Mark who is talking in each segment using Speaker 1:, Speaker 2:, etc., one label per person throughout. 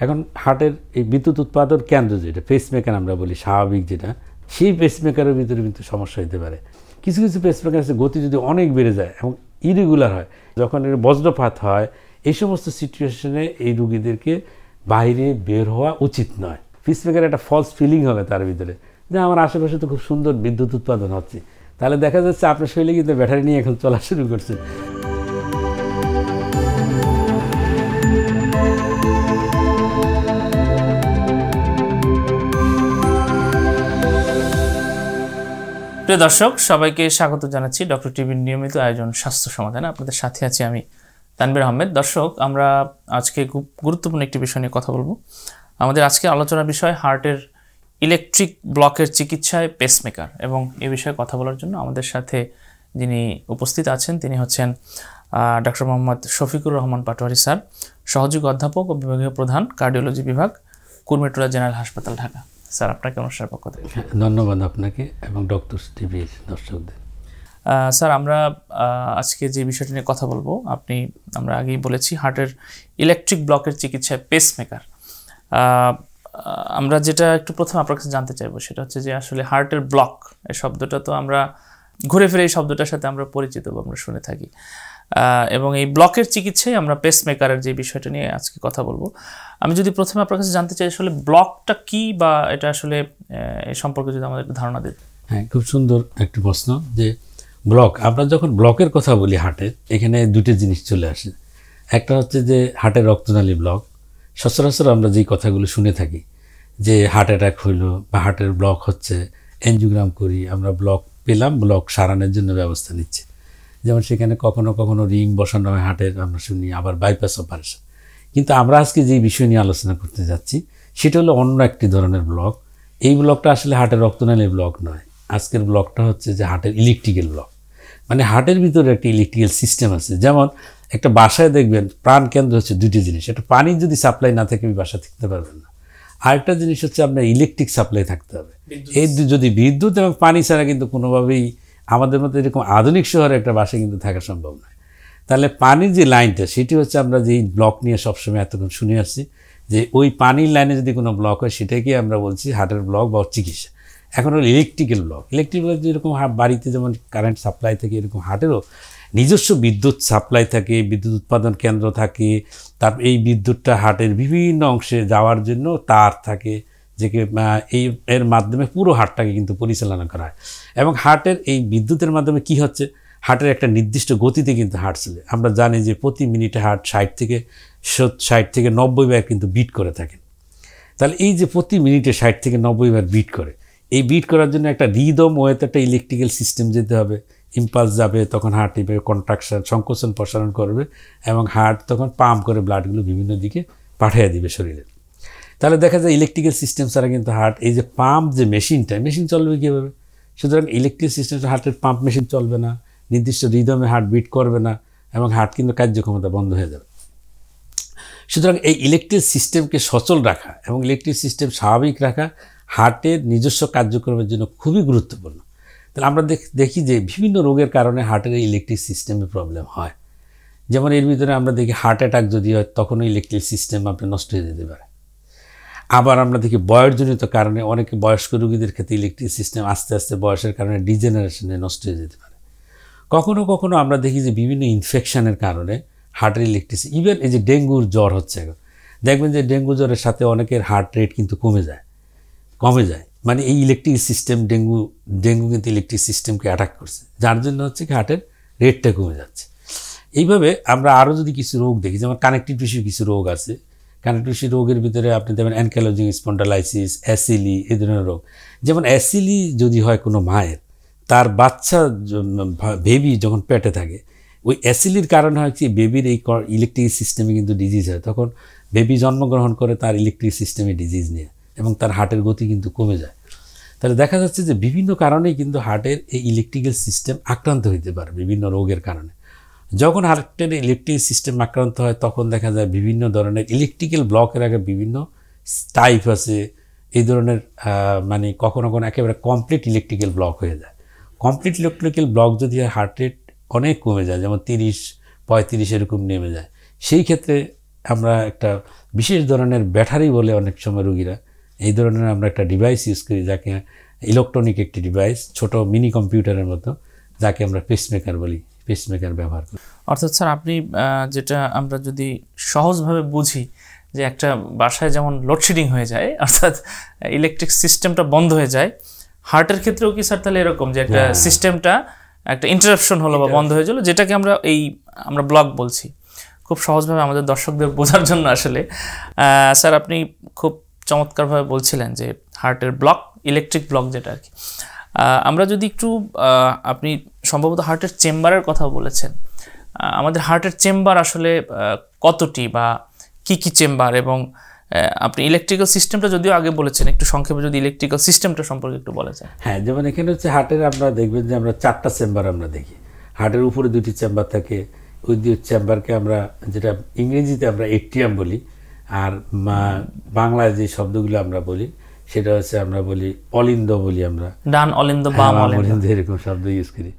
Speaker 1: এখন হার্টের এই বিদ্যুৎ উৎপাদন কেন্দ্র যেটা পেসমেকার আমরা বলি স্বাভাবিক যেটা, সেই পেসমেকারের ভিতরে কিন্তু সমস্যা হতে পারে। কিছু কিছু পেসমেকার আছে গতি যদি অনেক বেড়ে যায় এবং ইরেগুলার হয়, যখন এর বজ্রপাত হয়, এই সমস্ত সিচুয়েশনে এই রুগীদেরকে বাইরে বের হওয়া উচিত নয়। পেসমেকার একটা ফলস ফিলিং হবে তার ভিতরে যে আমার আশেপাশে তো খুব সুন্দর বিদ্যুৎ উৎপাদন হচ্ছে, তাহলে দেখা যাচ্ছে আপনার শরীরে কিন্তু ব্যাটারি নিয়ে এখন চলা শুরু করছে।
Speaker 2: প্রিয় দর্শক, সবাইকে স্বাগত জানাচ্ছি ডক্টর টিভির নিয়মিত আয়োজন স্বাস্থ্য সমাধানে। আপনাদের সাথে আছি আমি তানভীর আহমেদ। দর্শক, আমরা আজকে খুব গুরুত্বপূর্ণ একটি বিষয় নিয়ে কথা বলবো। আমাদের আজকে আলোচনার বিষয় হার্টের ইলেকট্রিক ব্লকের চিকিৎসায় পেসমেকার, এবং এই বিষয়ে কথা বলার জন্য আমাদের সাথে যিনি উপস্থিত আছেন তিনি হচ্ছেন ডক্টর মোহাম্মদ শফিকুর রহমান পাটোয়ারি স্যার, সহযোগী অধ্যাপক ও বিভাগীয় প্রধান, কার্ডিওলজি বিভাগ, কুর্মিটোলা জেনারেল হাসপাতাল, ঢাকা। স্যার, আপনাকে অনুষ্ঠানের পক্ষ থেকে
Speaker 1: ধন্যবাদ আপনাকে এবং ডক্টর টিভির দর্শকদের।
Speaker 2: স্যার, আমরা আজকে যে বিষয়টি নিয়ে কথা বলবো, আমরা আগেই বলেছি হার্টের ইলেকট্রিক ব্লকের চিকিৎসায় পেসমেকার। আমরা যেটা একটু প্রথমে আপনার কাছে জানতে চাইবো সেটা হচ্ছে যে আসলে হার্টের ব্লক এই শব্দটা তো আমরা ঘুরে ফিরে এই শব্দটার সাথে আমরা পরিচিত বা আমরা শুনে থাকি, এবং এই ব্লকের চিকিৎসায় আমরা পেসমেকারের যে বিষয়টা নিয়ে আজকে কথা বলবো। আমি যদি প্রথমে আপনার কাছে জানতে চাই আসলে ব্লকটা কি, বা এটা আসলে এই সম্পর্কে যদি আমাদের একটু ধারণা দিন।
Speaker 1: হ্যাঁ, খুব সুন্দর একটি প্রশ্ন। যে ব্লক, আমরা যখন ব্লকের কথা বলি হার্টের, এখানে দুটি জিনিস চলে আসে। একটা হচ্ছে যে হার্টের রক্তনালী ব্লক। সচরাচর আমরা যেই কথাগুলো শুনে থাকি যে হার্ট অ্যাটাক হইলো বা হার্টের ব্লক হচ্ছে, এনজিওগ্রাম করি, আমরা ব্লক পেলাম, ব্লক সারানোর জন্য ব্যবস্থা নিচ্ছে। যেমন সেখানে কখনো কখনো রিং বসানো হয় হার্টের, আমরা শুনি, আবার বাইপাস অপারেশন। কিন্তু আমরা আজকে যে বিষয় নিয়ে আলোচনা করতে যাচ্ছি সেটা হলো অন্য একটি ধরনের ব্লক। এই ব্লকটা আসলে হার্টের রক্তনালীর ব্লক নয়। আজকের ব্লকটা হচ্ছে যে হার্টের ইলেকট্রিক্যাল ব্লক। মানে হার্টের ভিতরে একটা ইলেকট্রিক্যাল সিস্টেম আছে। যেমন একটা বাসায় দেখবেন প্রাণকেন্দ্র হচ্ছে দুটি জিনিস, একটা পানির যদি সাপ্লাই না থাকে বাসা থাকতে পারবেন না, আরেকটা জিনিস হচ্ছে আপনার ইলেকট্রিক সাপ্লাই থাকতে হবে। এই যদি বিদ্যুৎ এবং পানি ছাড়া কিন্তু কোনোভাবেই আমাদের মধ্যে এরকম আধুনিক শহরে একটা বাসায় কিন্তু থাকা সম্ভব নয়। তাহলে পানির যে লাইনটা সেটি হচ্ছে আমরা যেই ব্লক নিয়ে সবসময় এতক্ষণ শুনে আসছি, যে ওই পানির লাইনে যদি কোনো ব্লক হয় সেটাকে আমরা বলছি হার্টের ব্লক বা চিকিৎসা। এখন হলো ইলেকট্রিক্যাল ব্লক। ইলেকট্রিক ব্লক যেরকম বাড়িতে যেমন কারেন্ট সাপ্লাই থাকে, এরকম হার্টেরও নিজস্ব বিদ্যুৎ সাপ্লাই থাকে, বিদ্যুৎ উৎপাদন কেন্দ্র থাকে। তার এই বিদ্যুৎটা হার্টের বিভিন্ন অংশে যাওয়ার জন্য তার থাকে, যে এর মাধ্যমে পুরো হার্টটাকে কিন্তু পরিচালনা করা হয়। এবং হার্টের এই বিদ্যুতের মাধ্যমে কি হচ্ছে, হার্টের একটা নির্দিষ্ট গতিতে কিন্তু হার্ট চলে। আমরা জানি যে প্রতি মিনিটে হার্ট 60 থেকে 90 বার কিন্তু বিট করে থাকেন। তাহলে এই যে প্রতি মিনিটে 60 থেকে 90 বার বিট করে, এই বিট করার জন্য একটা রিদম ওয়েতে একটা ইলেকট্রিক্যাল সিস্টেম যেতে হবে। ইম্পালস যাবে, তখন হার্ট টিপে কন্ট্রাকশন, সংকোচন প্রসারণ করবে, এবং হার্ট তখন পাম্প করে ব্লাডগুলো বিভিন্ন দিকে পাঠিয়ে দিবে শরীরে। তাহলে দেখা যায় ইলেকট্রিক্যাল সিস্টেম ছাড়া কিন্তু হার্ট, এই যে পাম্প যে মেশিন চলবে কীভাবে? সুতরাং ইলেকট্রিক সিস্টেম হার্টের পাম্প মেশিন চলবে না, নির্দিষ্ট রিদমে হার্ট বিট করবে না, এবং হার্ট কিন্তু কার্যক্ষমতা বন্ধ হয়ে যাবে। সুতরাং এই ইলেকট্রিক সিস্টেমকে সচল রাখা এবং ইলেকট্রিক সিস্টেম স্বাভাবিক রাখা হার্টের নিজস্ব কার্যক্রমের জন্য খুবই গুরুত্বপূর্ণ। তাহলে আমরা দেখি যে বিভিন্ন রোগের কারণে হার্টের এই ইলেকট্রিক সিস্টেমে প্রবলেম হয়। যেমন এর ভিতরে আমরা দেখি হার্ট অ্যাটাক যদি হয় তখনও ইলেকট্রিক সিস্টেম আপনার নষ্ট হয়ে যেতে পারে। আবার আমরা দেখি বয়সজনিত কারণে অনেকে বয়স্ক রোগীদের ক্ষেত্রে ইলেকট্রিক সিস্টেম আস্তে আস্তে বয়সের কারণে ডিজেনারেশনে নষ্ট হয়ে যেতে পারে। কখনো কখনো আমরা দেখি যে বিভিন্ন ইনফেকশনের কারণে হার্টের ইলেকট্রিক, ইভেন এই যে ডেঙ্গুর জ্বর হচ্ছে, দেখবেন যে ডেঙ্গু জ্বরের সাথে অনেকের হার্ট রেট কিন্তু কমে যায়। মানে এই ইলেকট্রিক সিস্টেম, ডেঙ্গু কিন্তু ইলেকট্রিক সিস্টেমকে অ্যাটাক করছে, যার জন্য হচ্ছে কি হার্টের রেটটা কমে যাচ্ছে। এইভাবে আমরা আরও যদি কিছু রোগ দেখি, যেমন কানেকটিভ টিস্যুর কিছু রোগ আছে। কানেকটিভ টিস্যু রোগের ভিতরে আপনি দেখবেন অ্যানকাইলোজিং স্পন্ডালাইসিস, অ্যাসিলি, এই ধরনের রোগ। যেমন অ্যাসিলি যদি হয় কোনো মায়ের, তার বাচ্চা বেবি যখন পেটে থাকে, ওই অ্যাসিলির কারণে হয় কি বেবির এই ইলেকট্রিক সিস্টেমে কিন্তু ডিজিজ হয়। তখন বেবি জন্মগ্রহণ করে তার ইলেকট্রিক সিস্টেমে ডিজিজ নিয়ে, এবং তার হার্টের গতি কিন্তু কমে যায়। তাহলে দেখা যাচ্ছে যে বিভিন্ন কারণেই কিন্তু হার্টের এই ইলেকট্রিক্যাল সিস্টেম আক্রান্ত হইতে পারে বিভিন্ন রোগের কারণে। যখন হার্টের ইলেকট্রিক সিস্টেম আক্রান্ত হয় তখন দেখা যায় বিভিন্ন ধরনের ইলেকট্রিক্যাল ব্লকের আগে বিভিন্ন টাইপ আছে। এই ধরনের মানে কখনো কখনো একেবারে কমপ্লিট ইলেকট্রিক্যাল ব্লক হয়ে যায়। কমপ্লিট ইলেকট্রিক্যাল ব্লক যদি হার্ট রেট অনেক কমে যায়, যেমন 30-35 এরকম নেমে যায়, সেই ক্ষেত্রে আমরা একটা বিশেষ ধরনের ব্যাটারি বলে অনেক সময় রোগীরা, এই ধরনের আমরা একটা ডিভাইস ইউজ করি যাকে ইলেকট্রনিক একটি ডিভাইস, ছোট মিনি কম্পিউটারের মতো, যাকে আমরা পেসমেকার বলি, পেসমেকার ব্যবহার করি।
Speaker 2: অর্থাৎ স্যার আপনি যেটা আমরা যদি সহজভাবে বুঝি যে একটা বাসায় যেমন লোডশেডিং হয়ে যায়, অর্থাৎ ইলেকট্রিক সিস্টেমটা বন্ধ হয়ে যায়, হার্টের ক্ষেত্রেও কি স্যার তাহলে এরকম যে একটা সিস্টেমটা একটা ইন্টারাপশন হলো বা বন্ধ হয়ে গেল, যেটাকে আমরা ব্লক বলছি। খুব সহজভাবে আমাদের দর্শকদের বোঝার জন্য আসলে স্যার আপনি খুব চমৎকারভাবে বলছিলেন যে হার্টের ব্লক, ইলেকট্রিক ব্লক যেটা আর কি। আমরা যদি একটু আপনি সম্ভবত হার্টের চেম্বারের কথা বলেছেন, আমাদের হার্টের চেম্বার আসলে কতটি বা কি কি চেম্বার, এবং আপনি ইলেকট্রিক্যাল সিস্টেমটা যদিও আগে বলেছেন, একটু সংক্ষেপে যদি ইলেকট্রিক্যাল সিস্টেমটা সম্পর্কে একটু বলা যায়।
Speaker 1: হ্যাঁ, যেমন এখানে হচ্ছে হার্টের আপনারা দেখবেন যে আমরা 4টা চেম্বার আমরা দেখি। হার্টের উপরে 2টি চেম্বার থাকে, ওই 2 চেম্বারকে আমরা যেটা ইংরেজিতে আমরা এট্রিয়াম বলি, আর বাংলায় যে শব্দগুলো আমরা বলি সেটা হচ্ছে আমরা বলি অলিন্দ বলি, আমরা
Speaker 2: ডান অলিন্দ বাম
Speaker 1: অলিন্দ এরকম শব্দ ইউজ করি।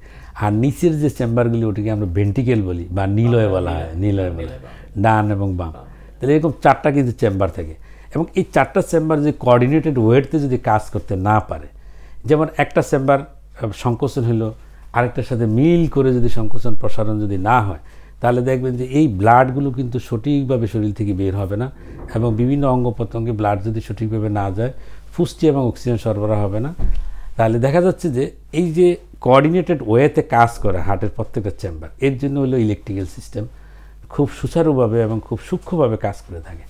Speaker 1: আর নিচের যে চেম্বারগুলি ওটাকে আমরা ভেন্টিকেল বলি বা নিলয় বলা হয়, নিলয় বলে, ডান এবং বাম। তাহলে এরকম 4টা কিন্তু চেম্বার থাকে, এবং এই 4টা চেম্বার যে কোঅর্ডিনেটেড ওয়েতে যদি কাজ করতে না পারে, যেমন একটা চেম্বার সংকোচন হলো আরেকটার সাথে মিল করে যদি সংকোচন প্রসারণ যদি না হয়, তাহলে দেখবেন যে এই ব্লাডগুলো কিন্তু সঠিকভাবে শরীর থেকে বের হবে না, এবং বিভিন্ন অঙ্গ প্রত্যঙ্গে ব্লাড যদি সঠিকভাবে না যায়, পুষ্টি এবং অক্সিজেন সরবরাহ হবে না। তাহলে দেখা যাচ্ছে যে এই যে কোঅর্ডিনেটেড ওয়েতে কাজ করে হার্টের প্রত্যেকটা চেম্বার, এর জন্য হলো ইলেকট্রিক্যাল সিস্টেম খুব সুচারুভাবে এবং খুব সূক্ষ্মভাবে কাজ করে থাকে,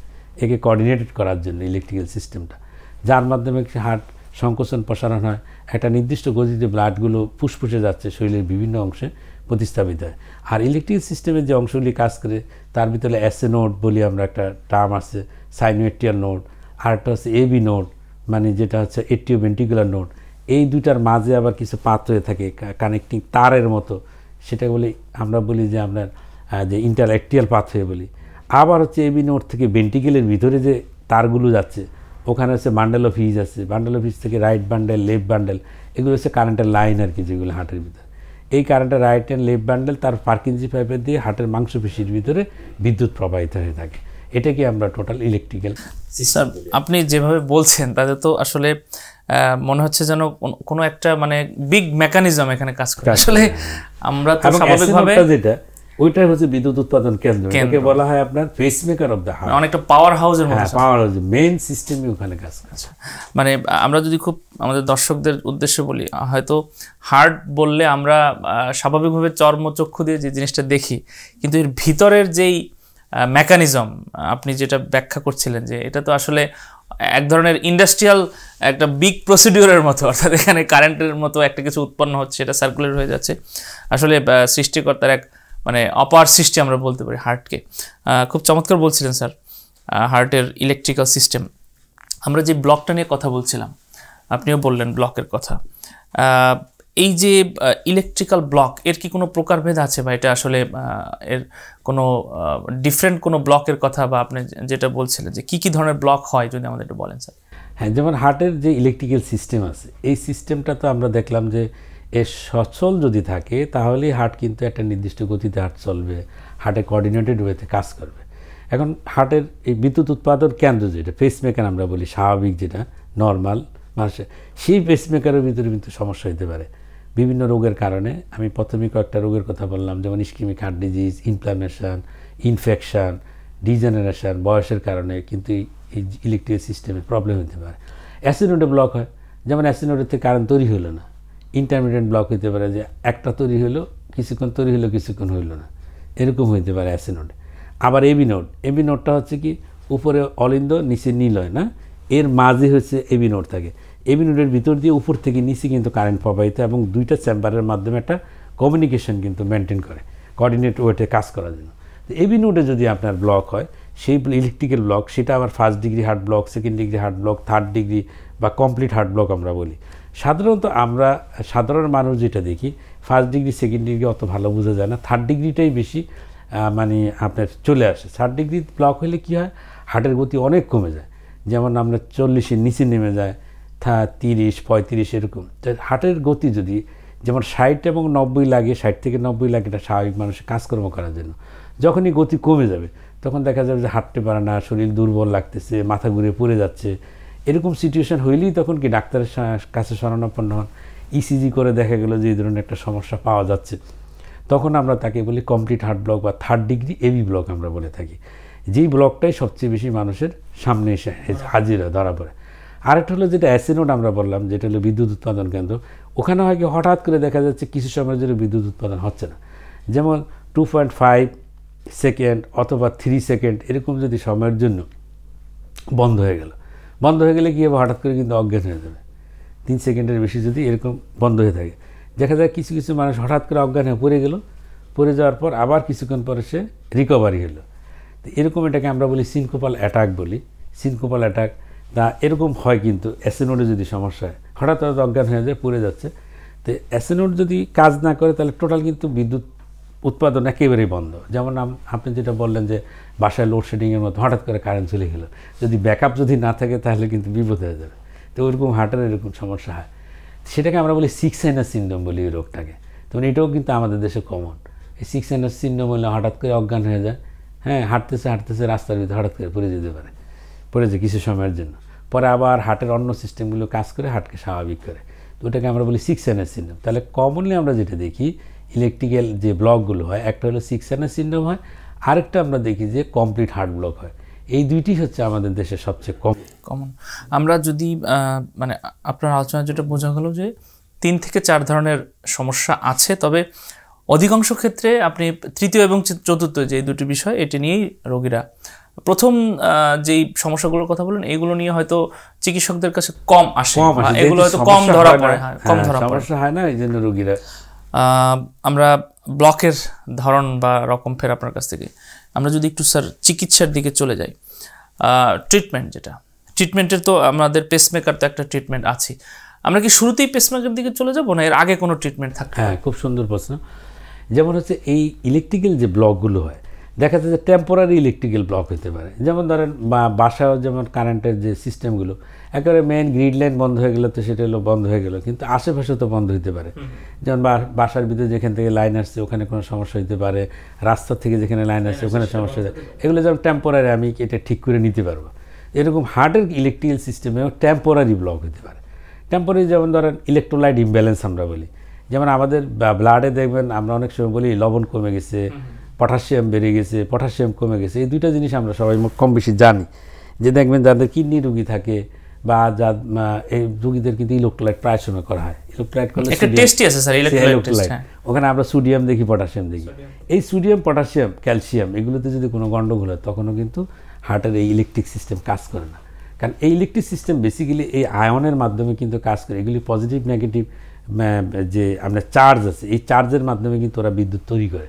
Speaker 1: একে কোঅর্ডিনেটেড করার জন্য ইলেকট্রিক্যাল সিস্টেমটা, যার মাধ্যমে হার্ট সংকোচন প্রসারণ হয়, একটা নির্দিষ্ট গতিতে ব্লাডগুলো ফুসফুসে যাচ্ছে, শরীরের বিভিন্ন অংশে প্রতিস্থাপিত হয়। আর ইলেকট্রিক্যাল সিস্টেমের যে অংশগুলি কাজ করে তার ভিতরে এসএ নোড বলি আমরা, একটা টার্ম আছে, সাইনোয়েট্রিয়াল নোড, আর একটা হচ্ছে এবি নোড, মানে যেটা হচ্ছে এট্রিওভেন্ট্রিকুলার নোড। এই দুইটার মাঝে আবার কিছু পাত হয়ে থাকে কানেক্টিং তারের মতো, সেটা বলি আমরা বলি যে আপনার যে ইন্টারঅ্যাক্টিয়াল পাথওয়ে বলি। আবার হচ্ছে এবি নোড থেকে ভেন্ট্রিকেলের ভিতরে যে তারগুলো যাচ্ছে, ওখানে হচ্ছে বান্ডেল অফ হিজ আছে, বান্ডেল অফ হিজ থেকে রাইট বান্ডেল, লেফট বান্ডেল, এগুলো হচ্ছে কারেন্টের লাইন আর কি, যেগুলো হার্টের ভিতরে। এই কারেন্টের রাইট অ্যান্ড লেফট বান্ডেল তার পার্কিনজি পাইপের দিয়ে হার্টের মাংসপেশির ভিতরে বিদ্যুৎ প্রবাহিত হয়ে থাকে, এটাকে আমরা টোটাল ইলেকট্রিক্যাল সিস্টেম।
Speaker 2: আপনি যেভাবে বলছেন তাতে তো আসলে মনে হচ্ছে যেন কোনো একটা মানে বিগ মেকানিজম এখানে কাজ করে। আসলে আমরা তো স্বাভাবিকভাবে
Speaker 1: যেটা ওইটাই হচ্ছে বিদ্যুৎ উৎপাদন কেন্দ্র, এটাকে বলা হয় আপনার পেসমেকার অফ দ্য হার্ট,
Speaker 2: অনেকটা পাওয়ার হাউসের মতো,
Speaker 1: পাওয়ার হাউস মেইন সিস্টেমই ওখানে কাজ করে।
Speaker 2: মানে আমরা যদি খুব আমাদের দর্শকদের উদ্দেশ্যে বলি, হয়তো হার্ট বললে আমরা স্বাভাবিকভাবে চর্মচক্ষু দিয়ে যে জিনিসটা দেখি, কিন্তু এর ভিতরের যেই মেকানিজম আপনি যেটা ব্যাখ্যা করছিলেন, যে এটা তো আসলে এক ধরনের ইন্ডাস্ট্রিয়াল একটা বিগ প্রসিডিউরের মতো, অর্থাৎ এখানে কারেন্টের মতো একটা কিছু উৎপন্ন হচ্ছে, এটা সার্কুলেট হয়ে যাচ্ছে। আসলে সৃষ্টিকর্তার এক মানে অপার সৃষ্টি আমরা বলতে পারি হার্টকে। খুব চমৎকার বলছিলেন স্যার হার্টের ইলেকট্রিক্যাল সিস্টেম। আমরা যে ব্লকটা নিয়ে কথা বলছিলাম, আপনিও বললেন ব্লকের কথা। এই যে ইলেকট্রিক্যাল ব্লক, এর কি কোনো প্রকারভেদ আছে, বা এটা আসলে এর কোনো ডিফারেন্ট কোনো ব্লকের কথা, বা আপনি যেটা বলছিলেন যে কী কী ধরনের ব্লক হয়, যদি আমাদের একটু বলেন স্যার।
Speaker 1: হ্যাঁ, যেমন হার্টের যে ইলেকট্রিক্যাল সিস্টেম আছে, এই সিস্টেমটা তো আমরা দেখলাম যে এর সচল যদি থাকে তাহলেই হার্ট কিন্তু একটা নির্দিষ্ট গতিতে হার্ট চলবে, হার্টে কোঅর্ডিনেটেড ওয়েতে কাজ করবে। এখন হার্টের এই বিদ্যুৎ উৎপাদন কেন্দ্র যেটা পেসমেকার আমরা বলি, স্বাভাবিক যেটা নর্মাল মানুষের, সেই পেসমেকারের ভিতরে কিন্তু সমস্যা হতে পারে বিভিন্ন রোগের কারণে। আমি প্রথমে কয়েকটা রোগের কথা বললাম, যেমন ischaemic heart disease, inflammation, infection, degeneration, বয়সের কারণে কিন্তু এই ইলেকট্রিক সিস্টেমের প্রবলেম হতে পারে। অ্যাসিনোডে ব্লক হয়, যেমন অ্যাসিনোডের থেকে কারেন্ট তৈরি হলো না, ইন্টারমিডিয়েন্ট ব্লক হতে পারে, যে একটা তৈরি হলো কিছুক্ষণ তৈরি হলো কিছুক্ষণ হইল না, এরকম হইতে পারে অ্যাসিনোডে। আবার এবি নোড, এবি নোডটা হচ্ছে কি উপরে অলিন্দ নিচে নীলয় না, এর মাঝে হচ্ছে এবি নোড থাকে। এবি নোডের ভিতর দিয়ে উপর থেকে নিচে কিন্তু কারেন্ট প্রবাহিত, এবং দুইটা চেম্বারের মাধ্যমে একটা কমিউনিকেশন কিন্তু মেনটেন করে কোঅর্ডিনেট ওয়েটে কাজ করার জন্য। তো এবি নোডে যদি আপনার ব্লক হয়, সেই ইলেকট্রিক্যাল ব্লক, সেটা আবার first degree heart block, second degree heart block, third degree বা কমপ্লিট হার্ট ব্লক আমরা বলি। সাধারণত আমরা সাধারণ মানুষ যেটা দেখি, ফার্স্ট ডিগ্রি সেকেন্ড ডিগ্রি অত ভালো বোঝা যায় না, থার্ড ডিগ্রিটাই বেশি মানে আপনার চলে আসে। থার্ড ডিগ্রি ব্লক হলে কী হয়, হার্টের গতি অনেক কমে যায়, যেমন আমরা 40-এর নিচে নেমে যায়, 30-35 এরকম। হার্টের গতি যদি যেমন 60 এবং 90 লাগে, 60 থেকে 90 লাগে, এটা স্বাভাবিক মানুষের কাজকর্ম করার জন্য। যখনই গতি কমে যাবে তখন দেখা যাবে যে হাঁটতে পারে না, শরীর দুর্বল লাগতেছে, মাথা ঘুরে পড়ে যাচ্ছে। এরকম সিচুয়েশন হইলেই তখন কি ডাক্তারের কাছে শরণাপন্ন হন। ইসিজি করে দেখা গেল যে এই ধরনের একটা সমস্যা পাওয়া যাচ্ছে, তখন আমরা তাকে বলি কমপ্লিট হার্ট ব্লক বা 3rd ডিগ্রি এবি ব্লক আমরা বলে থাকি। যেই ব্লকটাই সবচেয়ে বেশি মানুষের সামনে এসে হাজির হয়, ধরা পড়ে। আরেকটা হলো যেটা অ্যাসিনোড আমরা বললাম, যেটা হলো বিদ্যুৎ উৎপাদন কেন্দ্র। ওখানে হয় কি হঠাৎ করে দেখা যাচ্ছে কিছু সময়ের জন্য বিদ্যুৎ উৎপাদন হচ্ছে না, যেমন 2.5 সেকেন্ড অথবা 3 সেকেন্ড এরকম যদি সময়ের জন্য বন্ধ হয়ে গেলে কী হবে, হঠাৎ করে কিন্তু অজ্ঞান হয়ে যাবে। 3 সেকেন্ডের বেশি যদি এরকম বন্ধ হয়ে থাকে, দেখা যায় কিছু কিছু মানুষ হঠাৎ করে অজ্ঞান হয়ে পড়ে যাওয়ার পর আবার কিছুক্ষণ পরে সে রিকভারি হলো। তো এরকম এটাকে আমরা বলি সিনকোপাল অ্যাটাক বলি। সিনকোপাল অ্যাটাক তা এরকম হয় কিন্তু অ্যাসিনোডে যদি সমস্যা হয়, হঠাৎ অজ্ঞান হয়ে যায়, পড়ে যাচ্ছে। তো অ্যাসিনোড যদি কাজ না করে তাহলে টোটাল কিন্তু বিদ্যুৎ উৎপাদন একেবারেই বন্ধ। যেমন আপনি যেটা বললেন যে বাসায় লোডশেডিংয়ের মতো হঠাৎ করে কারেন্ট চলে গেলো, যদি ব্যাকআপ যদি না থাকে তাহলে কিন্তু বিপদ হয়ে যাবে। তো ওইরকম হার্টের এরকম সমস্যা হয়, সেটাকে আমরা বলি 6 সাইনাস সিনড্রোম বলি এই রোগটাকে। তো এটাও কিন্তু আমাদের দেশে কমন। এই 6 সাইনাস সিনড্রোম হলে হঠাৎ করে অজ্ঞান হয়ে যায়, হ্যাঁ, হাঁটতেছে রাস্তার ভিতরে হঠাৎ করে পড়ে যেতে পারে, পড়ে যায় কিছু সময়ের জন্য, পরে আবার হার্টের অন্য সিস্টেমগুলো কাজ করে হার্টকে স্বাভাবিক করে। তো ওটাকে আমরা বলি 6 সাইনাস সিনড্রোম। তাহলে কমনলি আমরা যেটা দেখি ইলেকট্রিক্যাল যে ব্লকগুলো হয়, একটা হলো 6 সাইনাস সিনড্রোম হয়, আরেকটা আমরা দেখি যে কমপ্লিট হার্ট ব্লক হয়। এই দুইটি হচ্ছে আমাদের দেশে সবচেয়ে
Speaker 2: কমন। আমরা যদি মানে আপনার আলোচনা যেটা বোঝা গেল যে 3 থেকে 4 ধরনের সমস্যা আছে, তবে অধিকাংশ ক্ষেত্রে আপনি তৃতীয় এবং চতুর্থ যে দুটি বিষয় এটি নিয়েই রোগীরা প্রথম যেই সমস্যাগুলোর কথা বলেন এগুলো নিয়ে হয়তো চিকিৎসকদের কাছে কম আসে, এগুলো হয়তো কম ধরা পড়ে,
Speaker 1: সমস্যা হয় না, এই জন্য রোগীরা।
Speaker 2: আমরা ব্লকের ধরন বা রকম ফের আপনার কাছ থেকে আমরা যদি একটু স্যার চিকিৎসার দিকে চলে যাই, ট্রিটমেন্ট ট্রিটমেন্টের তো আমাদের পেসমেকার তো একটা ট্রিটমেন্ট আছে, আমরা কি শুরুতেই পেসমেকার দিকে চলে যাব না এর আগে কোনো ট্রিটমেন্ট থাকে?
Speaker 1: হ্যাঁ, খুব সুন্দর প্রশ্ন। যেমন হচ্ছে এই ইলেকট্রিক্যাল যে ব্লকগুলো হয়, দেখা যাচ্ছে যে টেম্পোরারি ইলেকট্রিক্যাল ব্লক হতে পারে। যেমন ধরেন বাসায় যেমন কারেন্টের যে সিস্টেমগুলো একেবারে মেইন গ্রিড লাইন বন্ধ হয়ে গেলো, তো সেটা হলো বন্ধ হয়ে গেলো, কিন্তু আশেপাশে তো বন্ধ হতে পারে। যেমন বাসার ভিতরে যেখান থেকে লাইন আসছে ওখানে কোনো সমস্যা হতে পারে, রাস্তার থেকে যেখানে লাইন আসছে ওখানে সমস্যা হতে পারে। এগুলো যেমন টেম্পোরারি আমি এটা ঠিক করে নিতে পারবো। এরকম হার্টের ইলেকট্রিক্যাল সিস্টেমেও টেম্পোরারি ব্লক হতে পারে। টেম্পোরারি যেমন ধরেন ইলেকট্রোলাইট ইমব্যালেন্স আমরা বলি, যেমন আমাদের ব্লাডে দেখবেন আমরা অনেক সময় বলি লবণ কমে গেছে, পটাশিয়াম বেড়ে গেছে, পটাশিয়াম কমে গেছে। এই দুইটা জিনিস আমরা সবাই কম বেশি জানি, যে দেখবেন যাদের কিডনি রোগী থাকে বা এই রোগীদের কিন্তু ইলেকট্রোলাইট প্রায় সময় করা হয়। ইলেকট্রোলাইট করলে ওখানে আমরা সোডিয়াম দেখি, পটাশিয়াম দেখি। এই সোডিয়াম, পটাশিয়াম, ক্যালসিয়াম এগুলোতে যদি কোনো গন্ডগোল হয় তখনও কিন্তু হার্টের এই ইলেকট্রিক সিস্টেম কাজ করে না। কারণ এই ইলেকট্রিক সিস্টেম বেসিক্যালি এই আয়নের মাধ্যমে কিন্তু কাজ করে। এগুলি পজিটিভ নেগেটিভ যে আপনার চার্জ আছে, এই চার্জের মাধ্যমে কিন্তু ওরা বিদ্যুৎ তৈরি করে।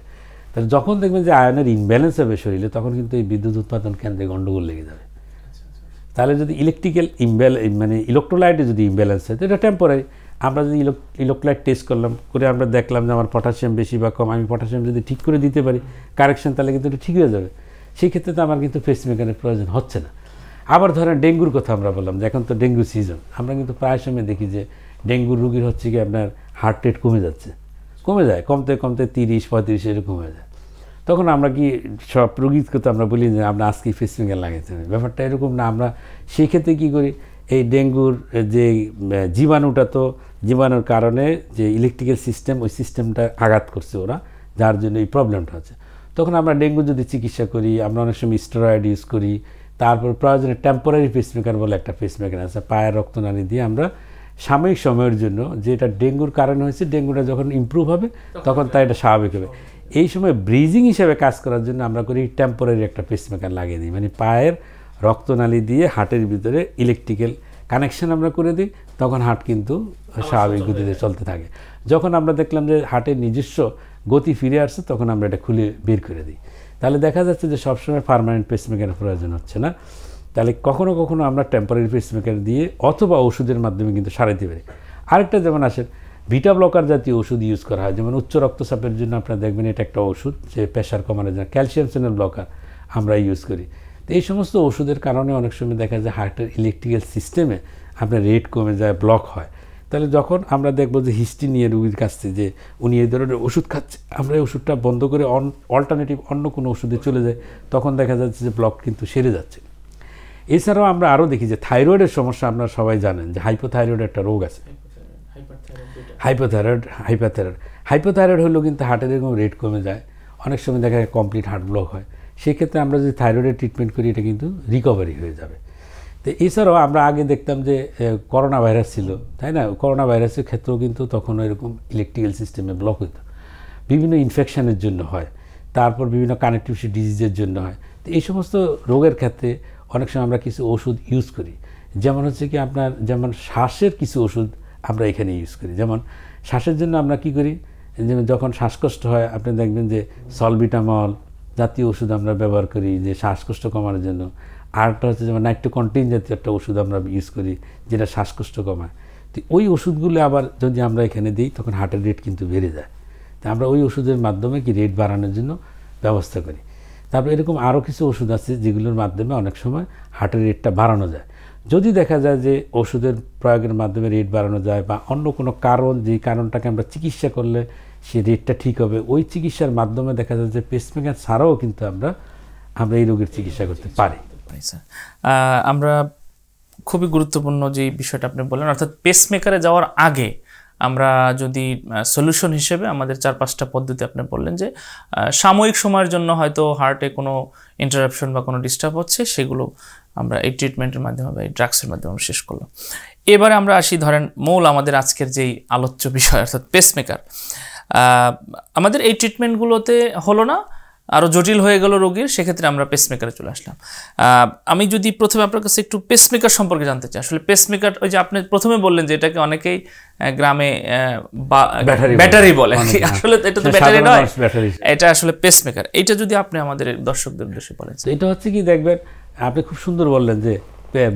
Speaker 1: তাহলে যখন দেখবেন যে আয়নের ইমব্যালেন্স হবে শরীরে, তখন কিন্তু এই বিদ্যুৎ উৎপাদন কেন্দ্রে গন্ডগোল লেগে যাবে। তাহলে যদি ইলেকট্রিক্যাল মানে ইলেকট্রোলাইটে যদি ইমব্যালেন্স হয়, তো এটা টেম্পোরারি। আমরা যদি ইলেকট্রোলাইট টেস্ট করলাম, করে আমরা দেখলাম যে আমার পটাশিয়াম বেশি বা কম, আমি পটাশিয়াম যদি ঠিক করে দিতে পারি কারেকশন, তাহলে কিন্তু এটা ঠিক হয়ে যাবে। সেই ক্ষেত্রে তো আমার কিন্তু পেসমেকারের প্রয়োজন হচ্ছে না। আবার ধরেন ডেঙ্গুর কথা আমরা বললাম, যে এখন তো ডেঙ্গু সিজন, আমরা কিন্তু প্রায় সময় দেখি যে ডেঙ্গুর রোগীর হচ্ছে কি আপনার হার্ট রেট কমে যায়, কমতে 30-35 এরকম হয়ে যায়। তখন আমরা কি সব রোগীকে তো আমরা বলি যে আমরা আজকে পেসমেকার লাগাইতে হবে, ব্যাপারটা এরকম না। আমরা সেই ক্ষেত্রে কী করি, এই ডেঙ্গুর যে জীবাণুটা, তো জীবাণুর কারণে যে ইলেকট্রিক্যাল সিস্টেম, ওই সিস্টেমটা আঘাত করছে ওরা, যার জন্য এই প্রবলেমটা হচ্ছে। তখন আমরা ডেঙ্গু যদি চিকিৎসা করি, আমরা অনেক সময় স্টেরয়েড ইউজ করি। তারপর প্রয়োজনে টেম্পোরারি পেসমেকার বলে একটা পেসমেকার আছে, পায়ের রক্তনালী দিয়ে আমরা সাময়িক সময়ের জন্য, যেটা ডেঙ্গুর কারণে হয়েছে, ডেঙ্গুটা যখন ইমপ্রুভ হবে তখন তা এটা স্বাভাবিক হবে। এই সময় ব্রিজিং হিসেবে কাজ করার জন্য আমরা করি টেম্পোরারি একটা পেসমেকার লাগিয়ে দিই, মানে পায়ের রক্তনালী দিয়ে হার্টের ভিতরে ইলেকট্রিক্যাল কানেকশন আমরা করে দিই, তখন হার্ট কিন্তু স্বাভাবিক গতিতে চলতে থাকে। যখন আমরা দেখলাম যে হার্টের নিজস্ব গতি ফিরে আসছে, তখন আমরা এটা খুলে বের করে দিই। তাহলে দেখা যাচ্ছে যে সবসময় পার্মানেন্ট পেসমেকারের প্রয়োজন হচ্ছে না। তাহলে কখনো কখনো আমরা টেম্পোরারি পেসমেকার দিয়ে অথবা ওষুধের মাধ্যমে কিন্তু সারাইতে পারি। আরেকটা যেমন আসেন বিটা ব্লকার জাতীয় ওষুধ ইউজ করা হয়, যেমন উচ্চ রক্তচাপের জন্য আপনারা দেখবেন এটা একটা ওষুধ, যে প্রেশার কমানোর জন্য ক্যালসিয়াম চ্যানেল ব্লকার আমরা ইউজ করি। তো এই সমস্ত ওষুধের কারণে অনেক সময় দেখা যায় হার্টের ইলেকট্রিক্যাল সিস্টেমে আপনার রেট কমে যায়, ব্লক হয়। তাহলে যখন আমরা দেখব যে হিস্ট্রি নিয়ে রুগীর কাছ থেকে যে উনি এই ধরনের ওষুধ খাচ্ছে, আমরা এই ওষুধটা বন্ধ করে অল্টারনেটিভ অন্য কোনো ওষুধে চলে যাই, তখন দেখা যাচ্ছে যে ব্লক কিন্তু সেরে যাচ্ছে। এছাড়াও আমরা আরও দেখি যে থাইরয়েডের সমস্যা, আপনারা সবাই জানেন যে হাইপোথাইরয়েড একটা রোগ আছে, হাইপোথাইরয়েড হলেও কিন্তু হার্টের এরকম রেট কমে যায়, অনেক সময় দেখা যায় কমপ্লিট হার্ট ব্লক হয়। সেক্ষেত্রে আমরা যদি থাইরয়েডের ট্রিটমেন্ট করি এটা কিন্তু রিকভারি হয়ে যাবে। তো এছাড়াও আমরা আগে দেখতাম যে করোনা ভাইরাস ছিল, তাই না? করোনা ভাইরাসের ক্ষেত্রেও কিন্তু তখন এরকম ইলেকট্রিক্যাল সিস্টেমে ব্লক হতো, বিভিন্ন ইনফেকশনের জন্য হয়, তারপর বিভিন্ন কানেকটিভ ডিজিজের জন্য হয়। তো এই সমস্ত রোগের ক্ষেত্রে অনেক সময় আমরা কিছু ওষুধ ইউজ করি, যেমন হচ্ছে কি আপনার যেমন শ্বাসের কিছু ওষুধ আমরা এখানে ইউজ করি। যেমন শ্বাসের জন্য আমরা কি করি, যেমন যখন শ্বাসকষ্ট হয় আপনি দেখবেন যে সলবিটামল জাতীয় ওষুধ আমরা ব্যবহার করি যে শ্বাসকষ্ট কমানোর জন্য। আরেকটা হচ্ছে যেমন নাইট্রোকন্টিন জাতীয় একটা ওষুধ আমরা ইউজ করি যেটা শ্বাসকষ্ট কমায়। তো ওই ওষুধগুলো আবার যদি আমরা এখানে দিই তখন হার্টের রেট কিন্তু বেড়ে যায়। তা আমরা ওই ওষুধের মাধ্যমে কি রেট বাড়ানোর জন্য ব্যবস্থা করি। তারপর এরকম আরও কিছু ওষুধ আছে যেগুলোর মাধ্যমে অনেক সময় হার্টের রেটটা বাড়ানো যায়। যদি দেখা যায় যে ওষুধের প্রয়োগের মাধ্যমে রেট বাড়ানো যায় বা অন্য কোনো কারণ, যেই কারণটাকে আমরা চিকিৎসা করলে সেই রেটটা ঠিক হবে, ওই চিকিৎসার মাধ্যমে দেখা যায় যে পেসমেকার ছাড়াও কিন্তু আমরা এই রোগের চিকিৎসা করতে পারি।
Speaker 2: আমরা খুবই গুরুত্বপূর্ণ যে বিষয়টা আপনি বললেন, অর্থাৎ পেসমেকারে যাওয়ার আগে আমরা যদি সলিউশন হিসেবে আমাদের 4-5টা পদ্ধতি আপনি বললেন যে সাময়িক সময়ের জন্য হয়তো হার্টে কোনো ইন্টারাপশন বা কোনো ডিস্টার্ব হচ্ছে, সেগুলো আমরা এই ট্রিটমেন্টের মাধ্যমে বা এই ড্রাগসের মাধ্যমে আমরা শেষ করলাম। এবারে আমরা আসি ধরেন মূল আমাদের আজকের যেই আলোচ্য বিষয় অর্থাৎ পেসমেকার। আমাদের এই ট্রিটমেন্টগুলোতে হলো না, আরও জটিল হয়ে গেল রোগীর, সেক্ষেত্রে আমরা পেসমেকারে চলে আসলাম। আমি যদি প্রথমে আপনার কাছে একটু পেসমেকার সম্পর্কে জানতে চাই। আসলে পেসমেকার ওই যে আপনি প্রথমে বললেন যে এটাকে অনেকেই গ্রামে ব্যাটারি বলে, আসলে এটা তো ব্যাটারি নয়, এটা আসলে পেসমেকার। এটা যদি আপনি আমাদের দর্শকদের উদ্দেশ্যে বলেন।
Speaker 1: এটা হচ্ছে কি দেখবেন, আপনি খুব সুন্দর বললেন যে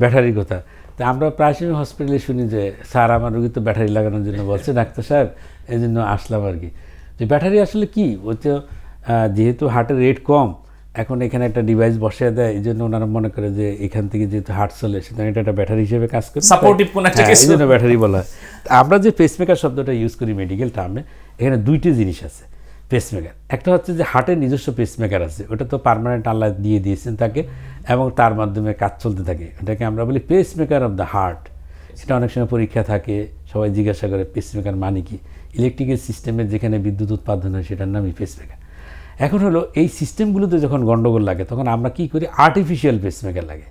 Speaker 1: ব্যাটারির কথা। তো আমরা প্রায় হসপিটালে শুনি যে স্যার আমার রোগী তো ব্যাটারি লাগানোর জন্য বলছে ডাক্তার সাহেব, এই জন্য আসলাম আর কি। যে ব্যাটারি আসলে কি, ওই তো যেহেতু হার্টের রেট কম, এখন এখানে একটা ডিভাইস বসিয়ে দেয়, এই জন্য ওনারা মনে করে যে এখান থেকে যেহেতু হার্ট চলে সেটা এটা একটা ব্যাটারি হিসেবে কাজ করে,
Speaker 2: সাপোর্টিভ কোনো একটা
Speaker 1: এই জন্য ব্যাটারি বলা হয়। আমরা যে পেসমেকার শব্দটা ইউজ করি মেডিকেল টার্মে, এখানে দুইটি জিনিস আছে পেসমেকার। একটা হচ্ছে যে হার্টের নিজস্ব পেসমেকার আছে, ওটা তো পার্মানেন্ট আল্লাহ দিয়ে দিয়েছেন তাকে, এবং তার মাধ্যমে কাজ চলতে থাকে, এটাকে আমরা বলি পেসমেকার অফ দ্য হার্ট। সেটা অনেক সময় পরীক্ষা থাকে, সবাই জিজ্ঞাসা করে পেসমেকার মানে কি। ইলেকট্রিক্যাল সিস্টেমের যেখানে বিদ্যুৎ উৎপাদন হয় সেটার নামই পেসমেকার। এখন হলো এই সিস্টেমগুলোতে যখন গন্ডগোল লাগে তখন আমরা কি করি, আর্টিফিশিয়াল পেসমেকার লাগে।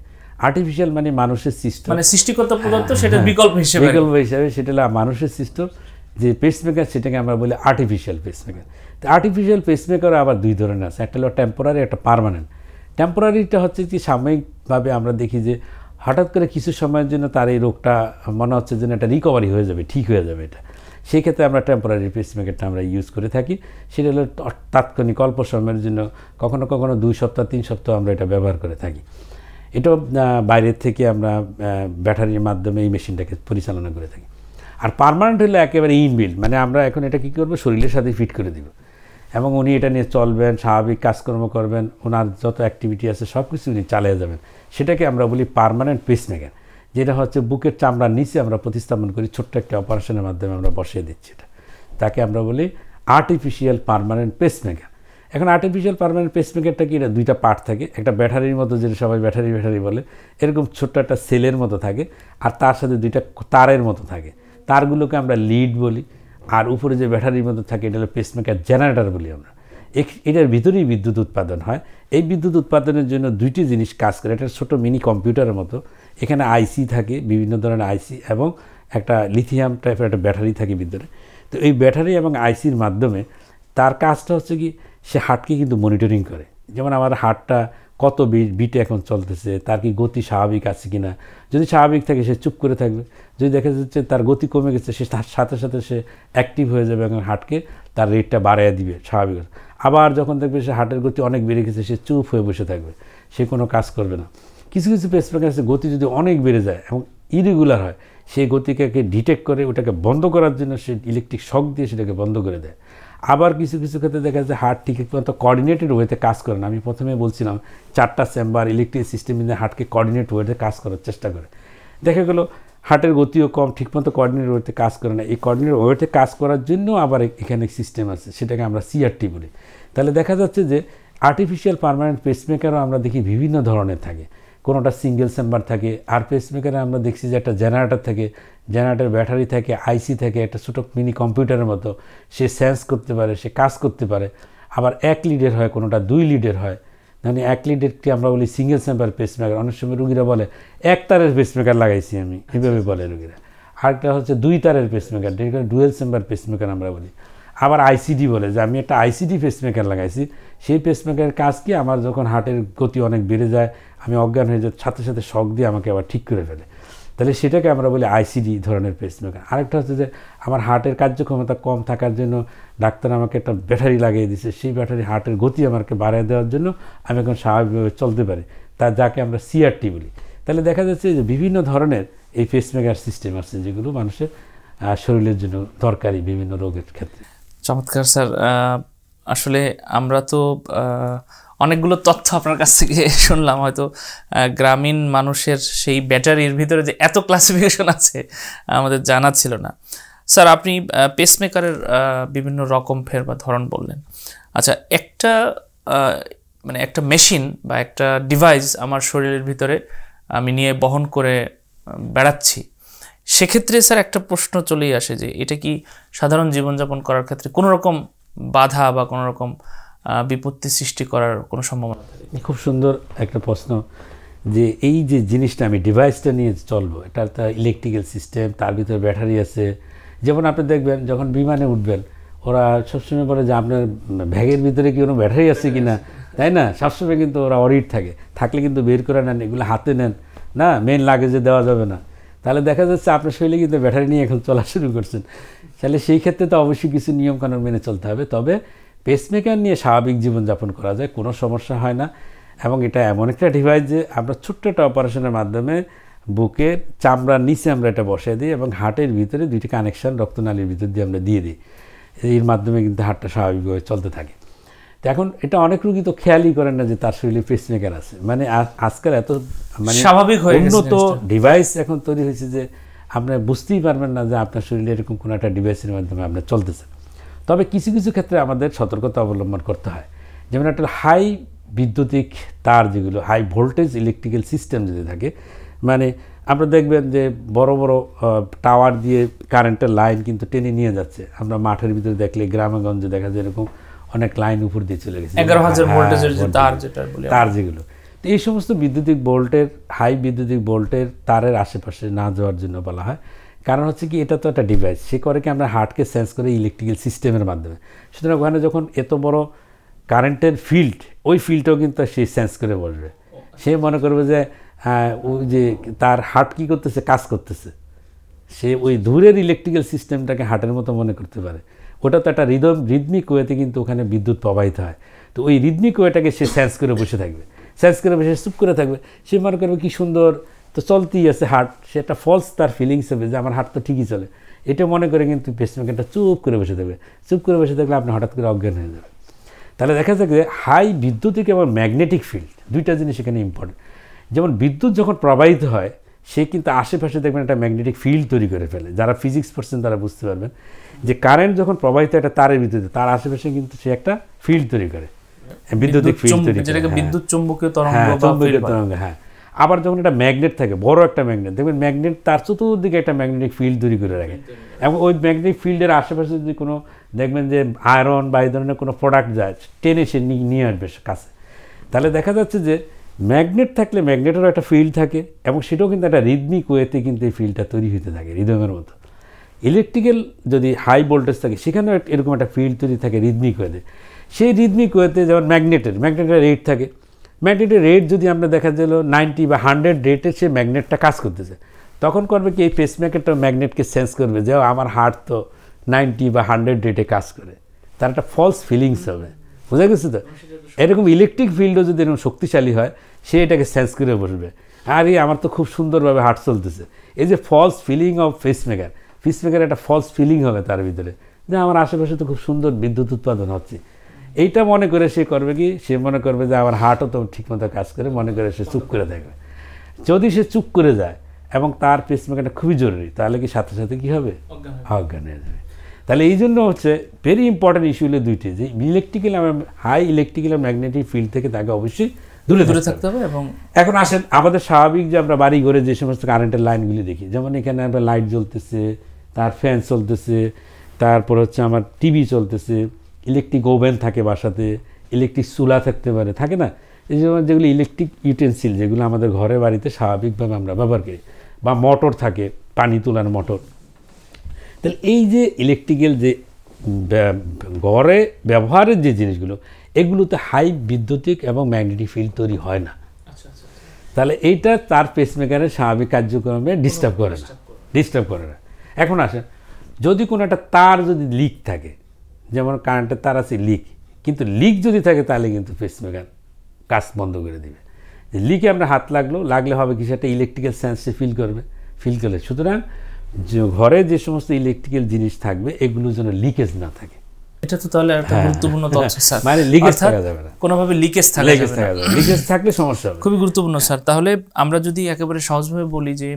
Speaker 1: আর্টিফিশিয়াল মানে মানুষের সিস্টেম,
Speaker 2: মানে সৃষ্টিকর্তা প্রদত্ত, সেটা বিকল্প হিসেবে
Speaker 1: সেটা হলো মানুষের সিস্টেম যে পেসমেকার, সেটাকে আমরা বলি আর্টিফিশিয়াল পেসমেকার। তো আর্টিফিশিয়াল পেসমেকার আবার দুই ধরনের আছে, একটা হলো টেম্পোরারি, একটা পার্মানেন্ট। টেম্পোরারিটা হচ্ছে কি সাময়িকভাবে আমরা দেখি যে হঠাৎ করে কিছু সময়ের জন্য তার এই রোগটা মনে হচ্ছে যেন এটা রিকভারি হয়ে যাবে, ঠিক হয়ে যাবে, এটা সেই ক্ষেত্রে আমরা টেম্পোরারি পেসমেকারটা আমরা ইউজ করে থাকি। সেটা হলো তাৎক্ষণিক অল্প সময়ের জন্য, কখনো কখনো 2 সপ্তাহ 3 সপ্তাহ আমরা এটা ব্যবহার করে থাকি। এটাও বাইরের থেকে আমরা ব্যাটারির মাধ্যমে এই মেশিনটাকে পরিচালনা করে থাকি। আর পার্মানেন্ট হলে একেবারে ইনবিল্ড, মানে আমরা এখন এটা কী করবো, শরীরের সাথে ফিট করে দিব এবং উনি এটা নিয়ে চলবেন, স্বাভাবিক কাজকর্ম করবেন, ওনার যত অ্যাক্টিভিটি আছে সব কিছু উনি চালিয়ে যাবেন। সেটাকে আমরা বলি পার্মানেন্ট পেসমেকার, যেটা হচ্ছে বুকের চামড়ার নিচে আমরা প্রতিস্থাপন করি, ছোট্ট একটা অপারেশনের মাধ্যমে আমরা বসিয়ে দিচ্ছি এটা, তাকে আমরা বলি আর্টিফিশিয়াল পার্মানেন্ট পেসমেকার। এখন আর্টিফিশিয়াল পার্মানেন্ট পেসমেকারটা কি, এটা দুইটা পার্ট থাকে, একটা ব্যাটারির মতো, যেটা সবাই ব্যাটারি বলে, এরকম ছোট্ট একটা সেলের মতো থাকে, আর তার সাথে দুইটা তারের মতো থাকে, তারগুলোকে আমরা লিড বলি, আর উপরে যে ব্যাটারির মতো থাকে এটা হলো পেসমেকার জেনারেটর বলি আমরা। এটার ভিতরেই বিদ্যুৎ উৎপাদন হয়। এই বিদ্যুৎ উৎপাদনের জন্য দুইটি জিনিস কাজ করে, একটা ছোটো মিনি কম্পিউটারের মতো, এখানে আইসি থাকে, বিভিন্ন ধরনের আইসি, এবং একটা লিথিয়াম টাইপের একটা ব্যাটারি থাকে ভিতরে। তো এই ব্যাটারি এবং আইসির মাধ্যমে তার কাজটা হচ্ছে কি, সে হার্টকে কিন্তু মনিটরিং করে, যেমন আমার হার্টটা কত বিটে এখন চলতেছে, তার কি গতি স্বাভাবিক আছে কি না। যদি স্বাভাবিক থাকে সে চুপ করে থাকবে, যদি দেখা যাচ্ছে তার গতি কমে গেছে সে তার সাথে সাথে সে অ্যাক্টিভ হয়ে যাবে এবং হার্টকে তার রেটটা বাড়াইয়া দিবে স্বাভাবিক। আবার যখন দেখবে সে হার্টের গতি অনেক বেড়ে গেছে সে চুপ হয়ে বসে থাকবে, সে কোনো কাজ করবে না। কিছু কিছু পেসমেকার আছে গতি যদি অনেক বেড়ে যায় এবং ইরেগুলার হয়, সেই গতিকে ডিটেক্ট করে ওটাকে বন্ধ করার জন্য সে ইলেকট্রিক শক দিয়ে সেটাকে বন্ধ করে দেয়। আবার কিছু কিছু ক্ষেত্রে দেখা যায় হার্ট ঠিক মতো কোঅর্ডিনেটেড ওয়েতে কাজ করে না। আমি প্রথমে বলছিলাম 4টা চেম্বার ইলেকট্রিক সিস্টেম দিয়ে হার্টকে কোঅর্ডিনেট ওয়েতে কাজ করার চেষ্টা করে, দেখা গেলো হার্টের গতিও কম, ঠিকমতো কোঅর্ডিনেট ওয়েতে কাজ করে না। এই কোঅর্ডিনেট ওয়েতে কাজ করার জন্য আবার এখানে সিস্টেম আছে, সেটাকে আমরা সিআরটি বলি। তাহলে দেখা যাচ্ছে যে আর্টিফিশিয়াল পার্মানেন্ট পেসমেকারও আমরা দেখি বিভিন্ন ধরনের থাকে, কোনোটা সিঙ্গেল চেম্বার থাকে। আর পেসমেকারে আমরা দেখছি যে একটা জেনারেটর থাকে, জেনারেটর ব্যাটারি থাকে, আইসি থাকে, একটা ছোটো মিনি কম্পিউটারের মতো, সে সেন্স করতে পারে, সে কাজ করতে পারে। আবার 1 লিডের হয়, কোনোটা 2 লিডের হয়। মানে 1 লিডেরকে আমরা বলি সিঙ্গেল চেম্বার পেসমেকার। অনেক সময় রুগীরা বলে 1 তারের পেসমেকার লাগাইছি আমি, এইভাবে বলে রুগীরা। আরেকটা হচ্ছে 2 তারের পেসমেকার, যেটা ডুয়েল চেম্বার পেসমেকার আমরা বলি। আবার আইসিডি বলে যে আমি একটা আইসিডি পেসমেকার লাগাইছি, সেই পেসমেকারের কাজ কি, আমার যখন হার্টের গতি অনেক বেড়ে যায়, আমি অজ্ঞান হয়ে যাই, সাথে সাথে শক দিয়ে আমাকে আবার ঠিক করে ফেলে, তাহলে সেটাকে আমরা বলি আইসিডি ধরনের পেসমেকার। আরেকটা হচ্ছে যে আমার হার্টের কার্যক্ষমতা কম থাকার জন্য ডাক্তার আমাকে একটা ব্যাটারি লাগিয়ে দিচ্ছে, সেই ব্যাটারি হার্টের গতি আমাকে বাড়িয়ে দেওয়ার জন্য আমি এখন স্বাভাবিকভাবে চলতে পারি, যাকে আমরা সিআরটি বলি। তাহলে দেখা যাচ্ছে যে বিভিন্ন ধরনের এই পেসমেকার সিস্টেম আছে যেগুলো মানুষের শরীরের জন্য দরকারি বিভিন্ন রোগের ক্ষেত্রে।
Speaker 2: চমৎকার স্যার। আসলে আমরা তো অনেকগুলো তথ্য আপনার কাছ থেকে শুনলাম, হয়তো গ্রামীণ মানুষের সেই ব্যাটারির ভিতরে যে এত ক্লাসিফিকেশন আছে আমাদের জানা ছিল না। স্যার, আপনি পেসমেকারের বিভিন্ন রকম ফের বা ধরন বললেন। আচ্ছা, একটা মেশিন বা একটা ডিভাইস আমার শরীরের ভিতরে আমি নিয়ে বহন করে বেড়াচ্ছি, সেক্ষেত্রে স্যার একটা প্রশ্ন চলেই আসে যে এটা কি সাধারণ জীবনযাপন করার ক্ষেত্রে কোনো রকম বাধা বা কোনো রকম বিপত্তি সৃষ্টি করার কোনো সম্ভাবনা থাকে?
Speaker 1: খুব সুন্দর একটা প্রশ্ন, যে এই যে জিনিসটা আমি ডিভাইসটা নিয়ে চলবো, এটা একটা ইলেকট্রিক্যাল সিস্টেম, তার ভিতরে ব্যাটারি আছে। যেমন আপনি দেখবেন যখন বিমানে উঠবেন, ওরা সবসময় বলে যে আপনার ব্যাগের ভিতরে কি কোনো ব্যাটারি আছে কি না, তাই না? সবসময় কিন্তু ওরা অডিট থাকলে কিন্তু বের করে নেন, এগুলো হাতে নেন না, মেন লাগেজে দেওয়া যাবে না। তাহলে দেখা যাচ্ছে আপনার শরীরে কিন্তু ব্যাটারি নিয়ে এখন চলা শুরু করছেন। তাহলে সেই ক্ষেত্রে তো অবশ্যই কিছু নিয়মকানুন মেনে চলতে হবে। তবে পেসমেকার নিয়ে স্বাভাবিক জীবনযাপন করা যায়, কোনো সমস্যা হয় না। এবং এটা এমন একটা ডিভাইস যে আমরা ছোট্ট একটা অপারেশনের মাধ্যমে বুকের চামড়ার নিচে আমরা এটা বসিয়ে দিই এবং হার্টের ভিতরে 2টি কানেকশান রক্তনালীর ভিতর দিয়ে আমরা দিয়ে দিই। এর মাধ্যমে কিন্তু হার্টটা স্বাভাবিকভাবে চলতে থাকে। তো এখন এটা অনেক রোগী তো খেয়ালই করেন না যে তার শরীরে পেসমেকার আছে। মানে আজকাল এত
Speaker 2: স্বাভাবিক হয়ে গেছে,
Speaker 1: উন্নত ডিভাইস এখন তৈরি হয়েছে যে আপনার বুঝতেই পারবেন না যে আপনার শরীরে এরকম কোনো একটা ডিভাইসের মাধ্যমে আপনার চলতেছে। তবে কিছু কিছু ক্ষেত্রে আমাদের সতর্কতা অবলম্বন করতে হয়। যেমন একটা হাই বিদ্যুতিক তার, যেগুলো হাই ভোল্টেজ ইলেকট্রিক্যাল সিস্টেম যদি থাকে, মানে আপনারা দেখবেন যে বড় বড় টাওয়ার দিয়ে কারেন্টের লাইন কিন্তু টেনে নিয়ে যাচ্ছে। আমরা মাঠের ভিতরে দেখলে, গ্রামেগঞ্জে দেখা যায় এরকম অনেক লাইন উপর দিয়ে চলে গেছে,
Speaker 2: 11,000 ভোল্টেজের
Speaker 1: তার যেগুলো। তো এই সমস্ত বিদ্যুতিক ভোল্টের, হাই বিদ্যুতিক ভোল্টের তারের আশেপাশে না যাওয়ার জন্য বলা হয়। কারণ হচ্ছে কি, এটা তো একটা ডিভাইস, সে করে কি আমরা হার্টকে সেন্স করে ইলেকট্রিক্যাল সিস্টেমের মাধ্যমে। সুতরাং ওখানে যখন এত বড় কারেন্টের ফিল্ড, ওই ফিল্ডটাও কিন্তু সে সেন্স করে বসবে। সে মনে করবে যে ওই যে তার হার্ট কী করতেছে, কাজ করতেছে। সে ওই দূরের ইলেকট্রিক্যাল সিস্টেমটাকে হার্টের মতো মনে করতে পারে। ওটা তো একটা রিদমিক ওয়েতে কিন্তু ওখানে বিদ্যুৎ প্রবাহিত হয়। তো ওই রিদমিক ওয়েটাকে সে সেন্স করে বসে থাকবে, সেন্স করে বসে চুপ করে থাকবে। সে মনে করবে কী সুন্দর তো চলতেই আছে হার্ট, সে একটা ফলস তার ফিলিংস হবে যে আমার হার্ট তো ঠিকই চলে। এটা মনে করে কিন্তু পেসমেকারটা চুপ করে বসে থাকবে। চুপ করে বসে থাকলে আপনি হঠাৎ করে অজ্ঞান হয়ে যাবে। তাহলে দেখা যায় যে হাই বিদ্যুতিক এবং ম্যাগনেটিক ফিল্ড, দুইটা জিনিস এখানে ইম্পর্টেন্ট। যেমন বিদ্যুৎ যখন প্রবাহিত হয়, সে কিন্তু আশেপাশে দেখবেন একটা ম্যাগনেটিক ফিল্ড তৈরি করে ফেলে। যারা ফিজিক্স পড়ছেন তারা বুঝতে পারবেন যে কারেন্ট যখন প্রবাহিত একটা তারের ভিতরে, তার আশেপাশে কিন্তু সে একটা ফিল্ড তৈরি করে, বিদ্যুতিক ফিল্ড তৈরি করে,
Speaker 2: বিদ্যুৎ চুম্বকীয় তরঙ্গ।
Speaker 1: হ্যাঁ। আবার যখন একটা ম্যাগনেট থাকে, বড় একটা ম্যাগনেট, দেখবেন ম্যাগনেট তার চতুর্দিকে একটা ম্যাগনেটিক ফিল্ড তৈরি করে রাখে। এবং ওই ম্যাগনেটিক ফিল্ডের আশেপাশে যদি কোনো দেখবেন যে আয়রন বা এই ধরনের কোনো প্রোডাক্ট যায়, টেনে সে নিয়ে আসবে কাছে। তাহলে দেখা যাচ্ছে যে ম্যাগনেট থাকলে ম্যাগনেটেরও একটা ফিল্ড থাকে এবং সেটাও কিন্তু একটা রিদমিক ওয়েতে কিন্তু এই ফিল্ডটা তৈরি হতে থাকে, রিদমের মতো। ইলেকট্রিক্যাল যদি হাই ভোল্টেজ থাকে, সেখানেও এরকম একটা ফিল্ড তৈরি থাকে রিদমিক ওয়েতে। সেই রিদমিক ওয়েতে যেমন ম্যাগনেটের রেট থাকে, ম্যাগনেটের রেট যদি আমরা দেখা গেল 90 বা 100 রেটে সে ম্যাগনেটটা কাজ করতেছে, তখন করবে কি, এই পেসমেকারটা ম্যাগনেটকে সেন্স করবে যে আমার হার্ট তো 90 বা 100 রেটে কাজ করে। তার একটা ফলস ফিলিংস হবে, বোঝা গেছে তো? এরকম ইলেকট্রিক ফিল্ডও যদি এরকম শক্তিশালী হয়, সে এটাকে সেন্স করে বসবে, আরে আমার তো খুব সুন্দরভাবে হার্ট চলতেছে। এই যে ফলস ফিলিং অফ পেসমেকার একটা ফলস ফিলিং হবে তার ভিতরে যে আমার আশেপাশে তো খুব সুন্দর বিদ্যুৎ উৎপাদন হচ্ছে। এইটা মনে করে সে করবে কি, সে মনে করবে যে আমার হার্টও তো ঠিকমতো কাজ করে, মনে করে সে চুপ করে থাকবে। যদি সে চুপ করে যায় এবং তার পেসমেকারটা খুবই জরুরি, তাহলে কি সাথে সাথে কী হবে? অজ্ঞান হয়ে যাবে। তাহলে এই জন্য হচ্ছে ভেরি ইম্পর্টেন্ট ইস্যু হলো দুইটি, যে electrical high electrical magnetic field থেকে তাকে অবশ্যই দূরে থাকতে হবে। এবং এখন আসেন আমাদের স্বাভাবিক যে আমরা বাড়ি ঘরে যে সমস্ত কারেন্টের লাইনগুলি দেখি, যেমন এখানে আমরা লাইট জ্বলতেছে, তার ফ্যান চলতেছে, তারপর হচ্ছে আমার টিভি চলতেছে, ইলেকট্রিক ওভেন থাকে বাসাতে, ইলেকট্রিক চুলা থাকতে পারে, থাকে না? এই যেগুলো ইলেকট্রিক ইউটেন্সিল যেগুলো আমাদের ঘরে বাড়িতে স্বাভাবিকভাবে আমরা ব্যবহার করি, বা মোটর থাকে, পানি তোলার মোটর। তাহলে এই যে ইলেকট্রিক্যাল যে ঘরে ব্যবহারের যে জিনিসগুলো, এগুলোতে হাই বিদ্যুতিক এবং ম্যাগনেটিক ফিল্ড তৈরি হয় না। তাহলে এইটা তার পেসমেকারের স্বাভাবিক কার্যক্রমে ডিস্টার্ব করে না। এখন আসেন, যদি কোনো একটা তার যদি লিক থাকে, যেমন কারেন্টের তার আছে লিক, কিন্তু যদি থাকে তাহলে কিন্তু পেসমেকার কাজ বন্ধ করে দিবে। যে লিকে আমরা হাত লাগলে হবে কি, সেটা ইলেকট্রিক্যাল সেন্সে ফিল করলে। সুতরাং ঘরে যে সমস্ত ইলেকট্রিক্যাল জিনিস থাকবে এগুলো যেন লিকেজ না থাকে।
Speaker 2: এটা তো তাহলে একটা গুরুত্বপূর্ণ তথ্য স্যার,
Speaker 1: মানে লিকেজ থাকা যাবে না,
Speaker 2: কোনোভাবে লিকেজ
Speaker 1: থাকলে সমস্যা হবে।
Speaker 2: খুবই গুরুত্বপূর্ণ স্যার। তাহলে আমরা যদি একেবারে সহজভাবে বলি যে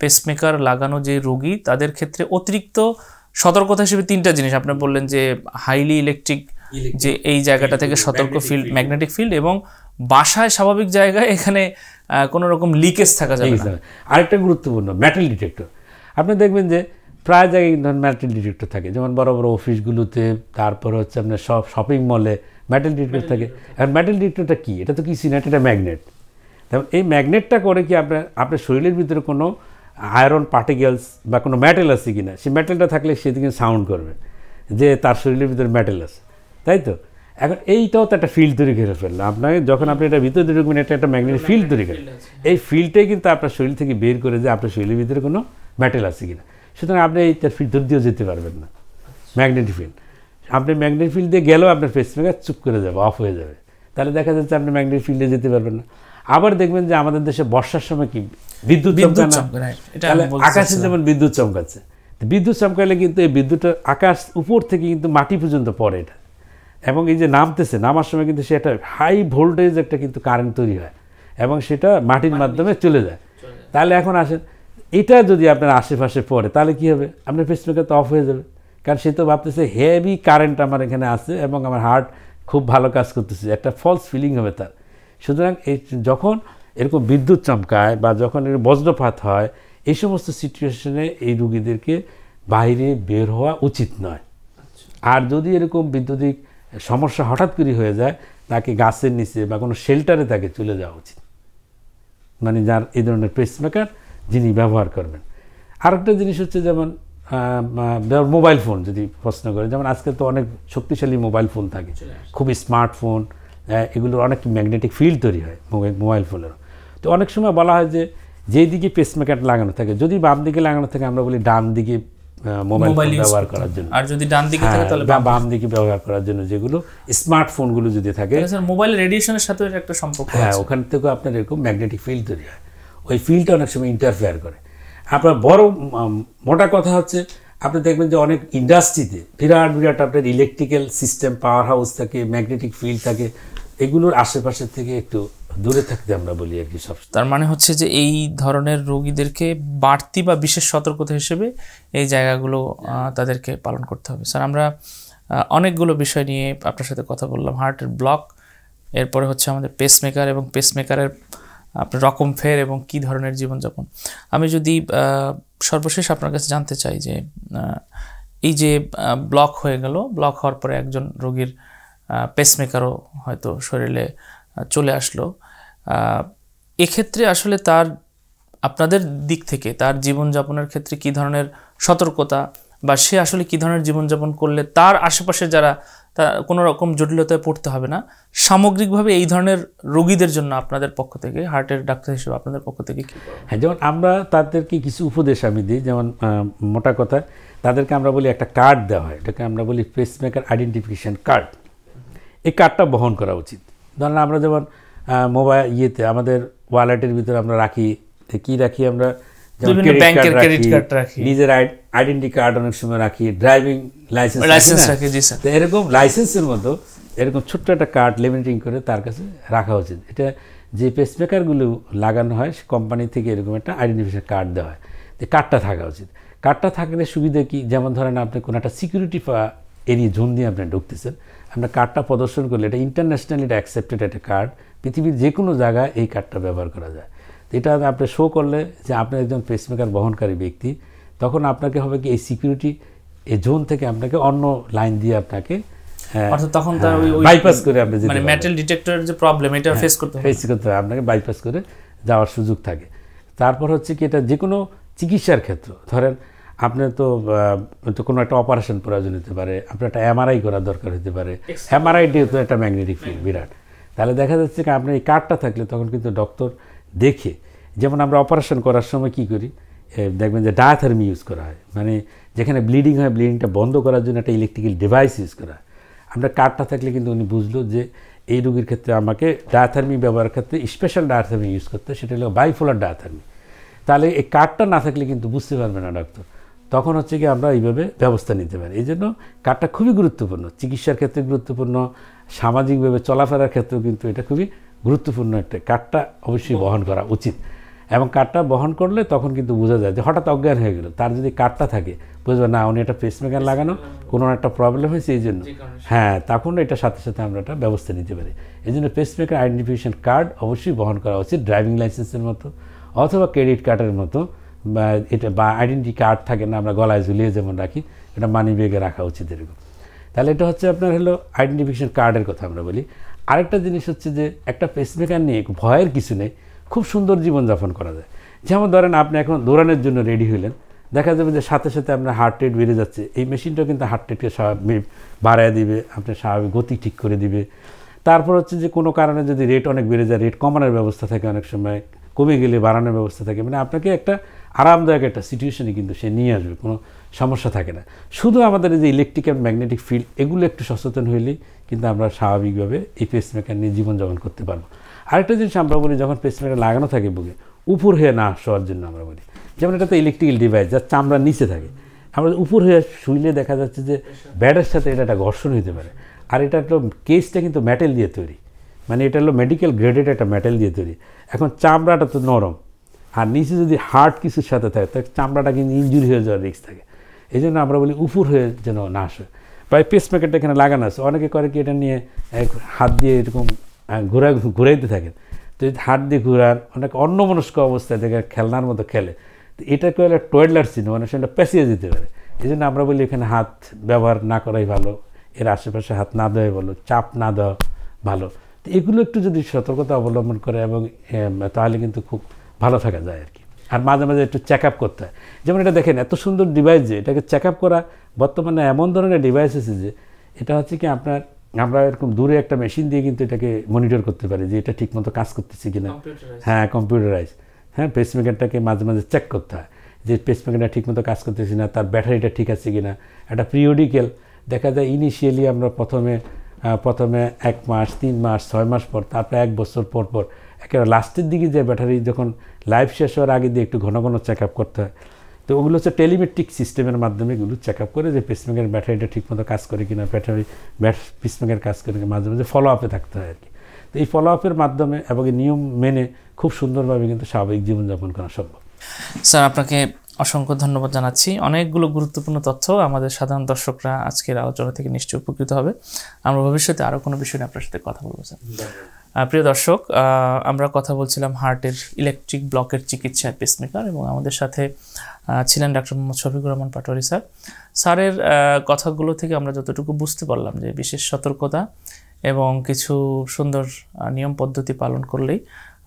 Speaker 2: পেসমেকার লাগানো যে রোগী, তাদের ক্ষেত্রে অতিরিক্ত সতর্কতা হিসেবে তিনটা জিনিস আপনি বললেন, যে হাইলি ইলেকট্রিক যে এই জায়গাটা থেকে সতর্ক ফিল্ড, ম্যাগনেটিক ফিল্ড, এবং বাসায় স্বাভাবিক জায়গায় এখানে কোনো রকম লিকেজ থাকা যাবে না।
Speaker 1: আরেকটা গুরুত্বপূর্ণ মেটাল ডিটেক্টর। আপনি দেখবেন যে প্রায় জায়গায় ধরুন মেটাল ডিটেক্টর থাকে, যেমন বড় বড় অফিসগুলোতে, তারপর হচ্ছে আপনার শপিং মলে মেটাল ডিটেক্টর থাকে। আর মেটাল ডিটেক্টরটা কি? এটা তো কিছু না, এটা ম্যাগনেট। তেমন এই ম্যাগনেটটা করে কি আপনার শরীরের ভিতরে কোনো আয়রন পার্টিকেলস বা কোনো মেটাল আছে কি না, সেই মেটালটা থাকলে সেদিকে সাউন্ড করবে যে তার শরীরের ভিতরে মেটাল আছে, তাই তো? এখন এইটাও তো একটা ফিল্ড তৈরি করে ফেললো আপনাকে, যখন আপনি এটা ভিতরে ঢুকবেন, এটা একটা ম্যাগনেটিক ফিল্ড তৈরি করে। এই ফিল্ডটাই কিন্তু আপনার শরীর থেকে বের করে যে আপনার শরীরের ভিতরে কোনো মেটাল আছে কিনা। সুতরাং আপনি এইটার ভিতর দিয়েও যেতে পারবেন না, ম্যাগনেটিক ফিল্ড। আপনি ম্যাগনেটিক ফিল্ড দিয়ে গেলেও আপনার পেসমেকার চুপ করে যাবে, অফ হয়ে যাবে। তাহলে দেখা যাচ্ছে আপনি ম্যাগনেটিক ফিল্ডে যেতে পারবেন না। আবার দেখবেন যে আমাদের দেশে বর্ষার সময় কি বিদ্যুৎ চমকায়, আকাশে যেমন বিদ্যুৎ চমকাচ্ছে, বিদ্যুৎ চমকাইলে কিন্তু এই বিদ্যুৎটা আকাশ উপর থেকে কিন্তু মাটি পর্যন্ত পড়ে এটা, এবং এই যে নামার সময় কিন্তু সে একটা হাই ভোল্টেজ একটা কিন্তু কারেন্ট তৈরি হয়, এবং সেটা মাটির মাধ্যমে চলে যায়। তাহলে এখন আসেন, এটা যদি আপনার আশেপাশে পড়ে তাহলে কী হবে? আপনার পেসমেকার তো অফ হয়ে যাবে, কারণ সে তো ভাবতেছে হেভি কারেন্ট আমার এখানে আছে এবং আমার হার্ট খুব ভালো কাজ করতেছে, একটা ফলস ফিলিং হবে তার। সুতরাং এই যখন এরকম বিদ্যুৎ চমকায় বা যখন বজ্রপাত হয়, এই সমস্ত সিচুয়েশনে এই রুগীদেরকে বাইরে বের হওয়া উচিত নয়। আর যদি এরকম বিদ্যুতিক সমস্যা হঠাৎ করে হয়ে যায়, তাকে গাছের নিচে বা কোনো শেল্টারে তাকে চলে যাওয়া উচিত, মানে যার এই ধরনের পেসমেকার যিনি ব্যবহার করবেন। আরেকটা জিনিস হচ্ছে, যেমন মোবাইল ফোন যদি প্রশ্ন করে, যেমন আজকে তো অনেক শক্তিশালী মোবাইল ফোন থাকে, খুবই স্মার্টফোন, এগুলোর অনেক ম্যাগনেটিক ফিল্ড তৈরি হয় মোবাইল ফোনেরও। তো অনেক সময় বলা হয় যে যেই দিকে পেসমেকার লাগানো থাকে, যদি বাম দিকে লাগানো থাকে আমরা বলি ডান দিকে মোবাইল ব্যবহার করার জন্য, আর যদি ডান দিকে থাকে তাহলে বাম দিকে ব্যবহার করার জন্য। যেগুলো স্মার্টফোনগুলো যদি থাকে,
Speaker 2: মোবাইল রেডিয়েশনের সাথে একটা সম্পর্ক,
Speaker 1: হ্যাঁ, ওখান থেকেও আপনার এরকম ম্যাগনেটিক ফিল্ড তৈরি হয়, ওই ফিল্ডটা অনেক সময় ইন্টারফেয়ার করে। আপনার বড় মোটা কথা হচ্ছে, আপনি দেখবেন যে অনেক ইন্ডাস্ট্রিতে বিরাট আপনার ইলেকট্রিক্যাল সিস্টেম, পাওয়ার হাউস থাকে, ম্যাগনেটিক ফিল্ড থাকে, এগুলোর আশেপাশের থেকে একটু দূরে থাকতে আমরা বলি আর কি সব।
Speaker 2: তার মানে হচ্ছে যে এই ধরনের রোগীদেরকে বাড়তি বা বিশেষ সতর্কতা হিসেবে এই জায়গাগুলো তাদেরকে পালন করতে হবে। স্যার, আমরা অনেকগুলো বিষয় নিয়ে আপনার সাথে কথা বললাম, হার্টের ব্লক, এরপরে হচ্ছে আমাদের পেসমেকার এবং পেসমেকারের আপনার রকম ফের এবং কী ধরনের জীবনযাপন। আমি যদি সর্বশেষ আপনার কাছে জানতে চাই যে এই যে ব্লক হয়ে গেল, ব্লক হওয়ার পরে একজন রোগীর পেসমেকারও হয়তো শরীরে চলে আসলো, এক্ষেত্রে আসলে তার আপনাদের দিক থেকে তার জীবনযাপনের ক্ষেত্রে কী ধরনের সতর্কতা, বা সে আসলে কী ধরনের জীবনযাপন করলে তার আশেপাশে যারা তা কোনো রকম জটিলতায় পড়তে হবে না, সামগ্রিকভাবে এই ধরনের রোগীদের জন্য আপনাদের পক্ষ থেকে, হার্টের ডাক্তার হিসেবে আপনাদের পক্ষ থেকে কী?
Speaker 1: হ্যাঁ, যেমন আমরা তাদেরকে কিছু উপদেশ আমি দিই, যেমন মোটা কথা তাদেরকে আমরা বলি একটা কার্ড দেওয়া হয়, এটাকে আমরা বলি পেসমেকার আইডেন্টিফিকেশন কার্ড। এই কার্ডটা বহন করা উচিত। ধরেন আমরা যেমন মোবাইল আমাদের ওয়ালেটের ভিতরে আমরা রাখি, কি রাখি আমরা,
Speaker 2: ক্রেডিট কার্ড রাখি,
Speaker 1: নিজের আইডেন্টি কার্ড অনেক সময় রাখি, ড্রাইভিং লাইসেন্স রাখি। তো এরকম লাইসেন্সের মতো এরকম ছোট্ট একটা কার্ড লেমিনেটিং করে তার কাছে রাখা উচিত। এটা যে পেসমেকারগুলো লাগানো হয় সে কোম্পানি থেকে এরকম একটা আইডেন্টিফিকেশন কার্ড দেওয়া হয়, তো কার্ডটা থাকা উচিত। কার্ডটা থাকলে সুবিধা কি, যেমন ধরেন আপনি কোনো একটা সিকিউরিটি এরিয়া জোন দিয়ে আপনি ঢুকতেছেন, আপনার কার্ডটা প্রদর্শন করলে এটা ইন্টারন্যাশনালি এটা অ্যাকসেপ্টেড একটা কার্ড, পৃথিবীর যে কোনো জায়গায় এই কার্ডটা ব্যবহার করা যায়। তো এটা আপনি শো করলে যে আপনি একজন পেসমেকার বহনকারী ব্যক্তি, তখন আপনাকে হবে কি এই সিকিউরিটি এই জোন থেকে আপনাকে অন্য লাইন দিয়ে আপনাকে
Speaker 2: তখন তার
Speaker 1: বাইপাস করে আপনি
Speaker 2: মানে মেটাল ডিটেক্টরের যে প্রবলেম এটা ফেস করতে
Speaker 1: হবে, আপনাকে বাইপাস করে যাওয়ার সুযোগ থাকে। তারপর হচ্ছে কি এটা যে কোনো চিকিৎসার ক্ষেত্র, ধরেন আপনার তো কোনো একটা অপারেশন প্রয়োজন হতে পারে, আপনার একটা এমআরআই করার দরকার হতে পারে, এমআরআইটি তো একটা ম্যাগনেটিক ফিল্ড বিরাট, তাহলে দেখা যাচ্ছে কি আপনার এই কার্ডটা থাকলে তখন কিন্তু ডক্টর দেখে, যেমন আমরা অপারেশন করার সময় কি করি দেখবেন যে ডায়াথার্মি ইউজ করা হয়, মানে যেখানে ব্লিডিং হয় ব্লিডিংটা বন্ধ করার জন্য একটা ইলেকট্রিক্যাল ডিভাইস ইউজ করা হয়। আপনার কার্ডটা থাকলে কিন্তু উনি বুঝলো যে এই রোগীর ক্ষেত্রে আমাকে ডায়াথার্মি ব্যবহারের ক্ষেত্রে স্পেশাল ডায়াথার্মি ইউজ করতে, সেটা হলো বাইপোলার ডায়াথার্মি। তাহলে এই কার্ডটা না থাকলে কিন্তু বুঝতে পারবে না ডক্টর, তখন হচ্ছে কি আমরা এইভাবে ব্যবস্থা নিতে পারি। এই জন্য কার্ডটা খুবই গুরুত্বপূর্ণ, চিকিৎসার ক্ষেত্রে গুরুত্বপূর্ণ, সামাজিকভাবে চলাফেরার ক্ষেত্রেও কিন্তু এটা খুবই গুরুত্বপূর্ণ একটা, কার্ডটা অবশ্যই বহন করা উচিত। এবং কার্ডটা বহন করলে তখন কিন্তু বোঝা যায় যে হঠাৎ অজ্ঞান হয়ে গেল, তার যদি কার্ডটা থাকে বুঝবে না উনি একটা পেসমেকার লাগানো, কোনো একটা প্রবলেম হয়েছে এই জন্য, হ্যাঁ তখন এটার সাথে সাথে আমরা একটা ব্যবস্থা নিতে পারি। এই জন্য পেসমেকার আইডেন্টিফিকেশন কার্ড অবশ্যই বহন করা উচিত, ড্রাইভিং লাইসেন্সের মতো অথবা ক্রেডিট কার্ডের মতো, বা এটা বা আইডেন্টি কার্ড থাকে না আমরা গলায় ঝুলিয়ে যেমন রাখি, এটা মানি ব্যাগে রাখা উচিত এরকম। তাহলে এটা হচ্ছে আপনার হলো আইডেন্টিফিকেশন কার্ডের কথা আমরা বলি। আরেকটা জিনিস হচ্ছে যে একটা পেসমেকার নিয়ে ভয়ের কিছু নেই, খুব সুন্দর জীবনযাপন করা যায়। যেমন ধরেন আপনি এখন দৌড়ানোর জন্য রেডি হইলেন, দেখা যাবে যে সাথে সাথে আপনার হার্ট রেট বেড়ে যাচ্ছে, এই মেশিনটাও কিন্তু হার্ট রেটকে স্বাভাবিক বাড়ায় দিবে, আপনার স্বাভাবিক গতি ঠিক করে দিবে। তারপর হচ্ছে যে কোনো কারণে যদি রেট অনেক বেড়ে যায়, রেট কমানোর ব্যবস্থা থাকে, অনেক সময় কমে গেলে বাড়ানোর ব্যবস্থা থাকে, মানে আপনাকে একটা আরামদায়ক একটা সিচুয়েশনে কিন্তু সে নিয়ে আসবে, কোনো সমস্যা থাকে না। শুধু আমাদের এই যে ইলেকট্রিক অ্যান্ড ম্যাগনেটিক ফিল্ড এগুলো একটু সচেতন হইলেই কিন্তু আমরা স্বাভাবিকভাবে এই পেসমেকার নিয়ে জীবনযাপন করতে পারবো। আরেকটা জিনিস আমরা বলি, যখন পেসমেকার লাগানো থাকে বুকে, উপর হয়ে না শোয়ার জন্য আমরা বলি, যেমন এটা তো ইলেকট্রিক্যাল ডিভাইস যার চামড়ার নিচে থাকে, আমরা উপর হয়ে শুইলে দেখা যাচ্ছে যে ব্যাডের সাথে এটা একটা ঘর্ষণ হতে পারে। আর এটা তো কেসটা কিন্তু মেটাল দিয়ে তৈরি, মানে এটা হলো মেডিকেল গ্রেডেড একটা মেটাল দিয়ে তৈরি। এখন চামড়াটা তো নরম, আর নিচে যদি হার্ড কিছুর সাথে থাকে তাহলে চামড়াটা কিন্তু ইনজুরি হয়ে যাওয়ার রিস্ক থাকে। এই জন্য আমরা বলি উপর হয়ে যেন না আসে। প্রায় পেসমেকারটা এখানে লাগানো আছে, অনেকে করে কি এটা নিয়ে হাত দিয়ে এরকম ঘুরাইতে থাকেন, তো হাত দিয়ে ঘুরান, অনেক অন্যমনস্ক অবস্থায় দেখে খেলনার মতো খেলে, তো এটাকে হলে টয়েডলার চিহ্ন, মানে সেটা পেঁচিয়ে যেতে পারে। এই জন্য আমরা বলি এখানে হাত ব্যবহার না করাই ভালো, এর আশেপাশে হাত না দেওয়াই ভালো, চাপ না দেওয়া ভালো। তো এগুলো একটু যদি সতর্কতা অবলম্বন করে এবং তাহলে কিন্তু খুব ভালো থাকা যায় আর কি। আর মাঝে মাঝে একটু চেক আপ করতে হয়, যেমন এটা দেখেন এত সুন্দর ডিভাইস যে এটাকে চেক আপ করা, বর্তমানে এমন ধরনের ডিভাইস আছে যে এটা হচ্ছে কি আমরা এরকম দূরে একটা মেশিন দিয়ে কিন্তু এটাকে মনিটর করতে পারি যে এটা ঠিকমতো কাজ করতেছে কিনা। হ্যাঁ, কম্পিউটারাইজ। হ্যাঁ, পেসমেকারটাকে মাঝে মাঝে চেক করতে হয় যে পেসমেকারটা ঠিকমতো কাজ করতেছে না, তার ব্যাটারিটা ঠিক আছে কিনা। একটা পিরিয়ডিক্যাল দেখা যায়, ইনিশিয়ালি আমরা প্রথমে 1 মাস, 3 মাস, 6 মাস পর, তারপরে 1 বছর পর পর, একেবারে লাস্টের দিকে যে ব্যাটারি যখন লাইফ শেষ হওয়ার আগে দিয়ে একটু ঘন ঘন চেক আপ করতে হয়। তো ওগুলো হচ্ছে টেলিমেট্রিক সিস্টেমের মাধ্যমে এগুলো চেক আপ করে যে পেসমেকার ব্যাটারিটা ঠিকমতো কাজ করে কিনা, পেসমেকার কাজ করে কিনা, মাঝে মাঝে ফলো আপে থাকতে হয় আর কি। তো এই ফলো আপের মাধ্যমে এবং নিয়ম মেনে খুব সুন্দরভাবে কিন্তু স্বাভাবিক জীবনযাপন করা সম্ভব।
Speaker 2: স্যার, আপনাকে অসংখ্য ধন্যবাদ জানাচ্ছি। অনেকগুলো গুরুত্বপূর্ণ তথ্য আমাদের সাধারণ দর্শকরা আজকের আলোচনা থেকে নিশ্চয়ই উপকৃত হবে। আমরা ভবিষ্যতে আরও কোনো বিষয় নিয়ে আপনার সাথে কথা বলবো স্যার। প্রিয় দর্শক, আমরা কথা বলছিলাম হার্টের ইলেকট্রিক ব্লকের চিকিৎসায় পেসমেকার, এবং আমাদের সাথে ছিলেন ডাক্তার মোহাম্মদ শফিকুর রহমান পাটোয়ারি স্যার। স্যারের কথাগুলো থেকে আমরা যতটুকু বুঝতে পারলাম যে বিশেষ সতর্কতা এবং কিছু সুন্দর নিয়ম পদ্ধতি পালন করলেই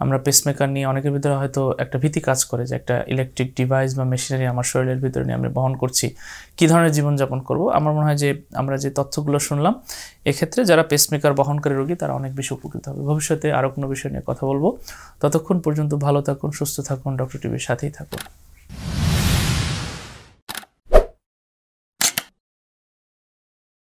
Speaker 2: আমরা পেসমেকার নিয়ে, অনেকের ভিতরে হয়তো একটা ভীতি কাজ করে যে একটা ইলেকট্রিক ডিভাইস বা মেশিনারি আমার শরীরের ভিতরে নিয়ে আমরা বহন করছি, কী ধরনের জীবনযাপন করব। আমার মনে হয় যে আমরা যে তথ্যগুলো শুনলাম, এক্ষেত্রে যারা পেসমেকার বহনকারী রোগী তারা অনেক বেশি উপকৃত হবে। ভবিষ্যতে আরও কোনো বিষয় নিয়ে কথা বলবো। ততক্ষণ পর্যন্ত ভালো থাকুন, সুস্থ থাকুন, ডক্টর টিভির সাথেই থাকুন।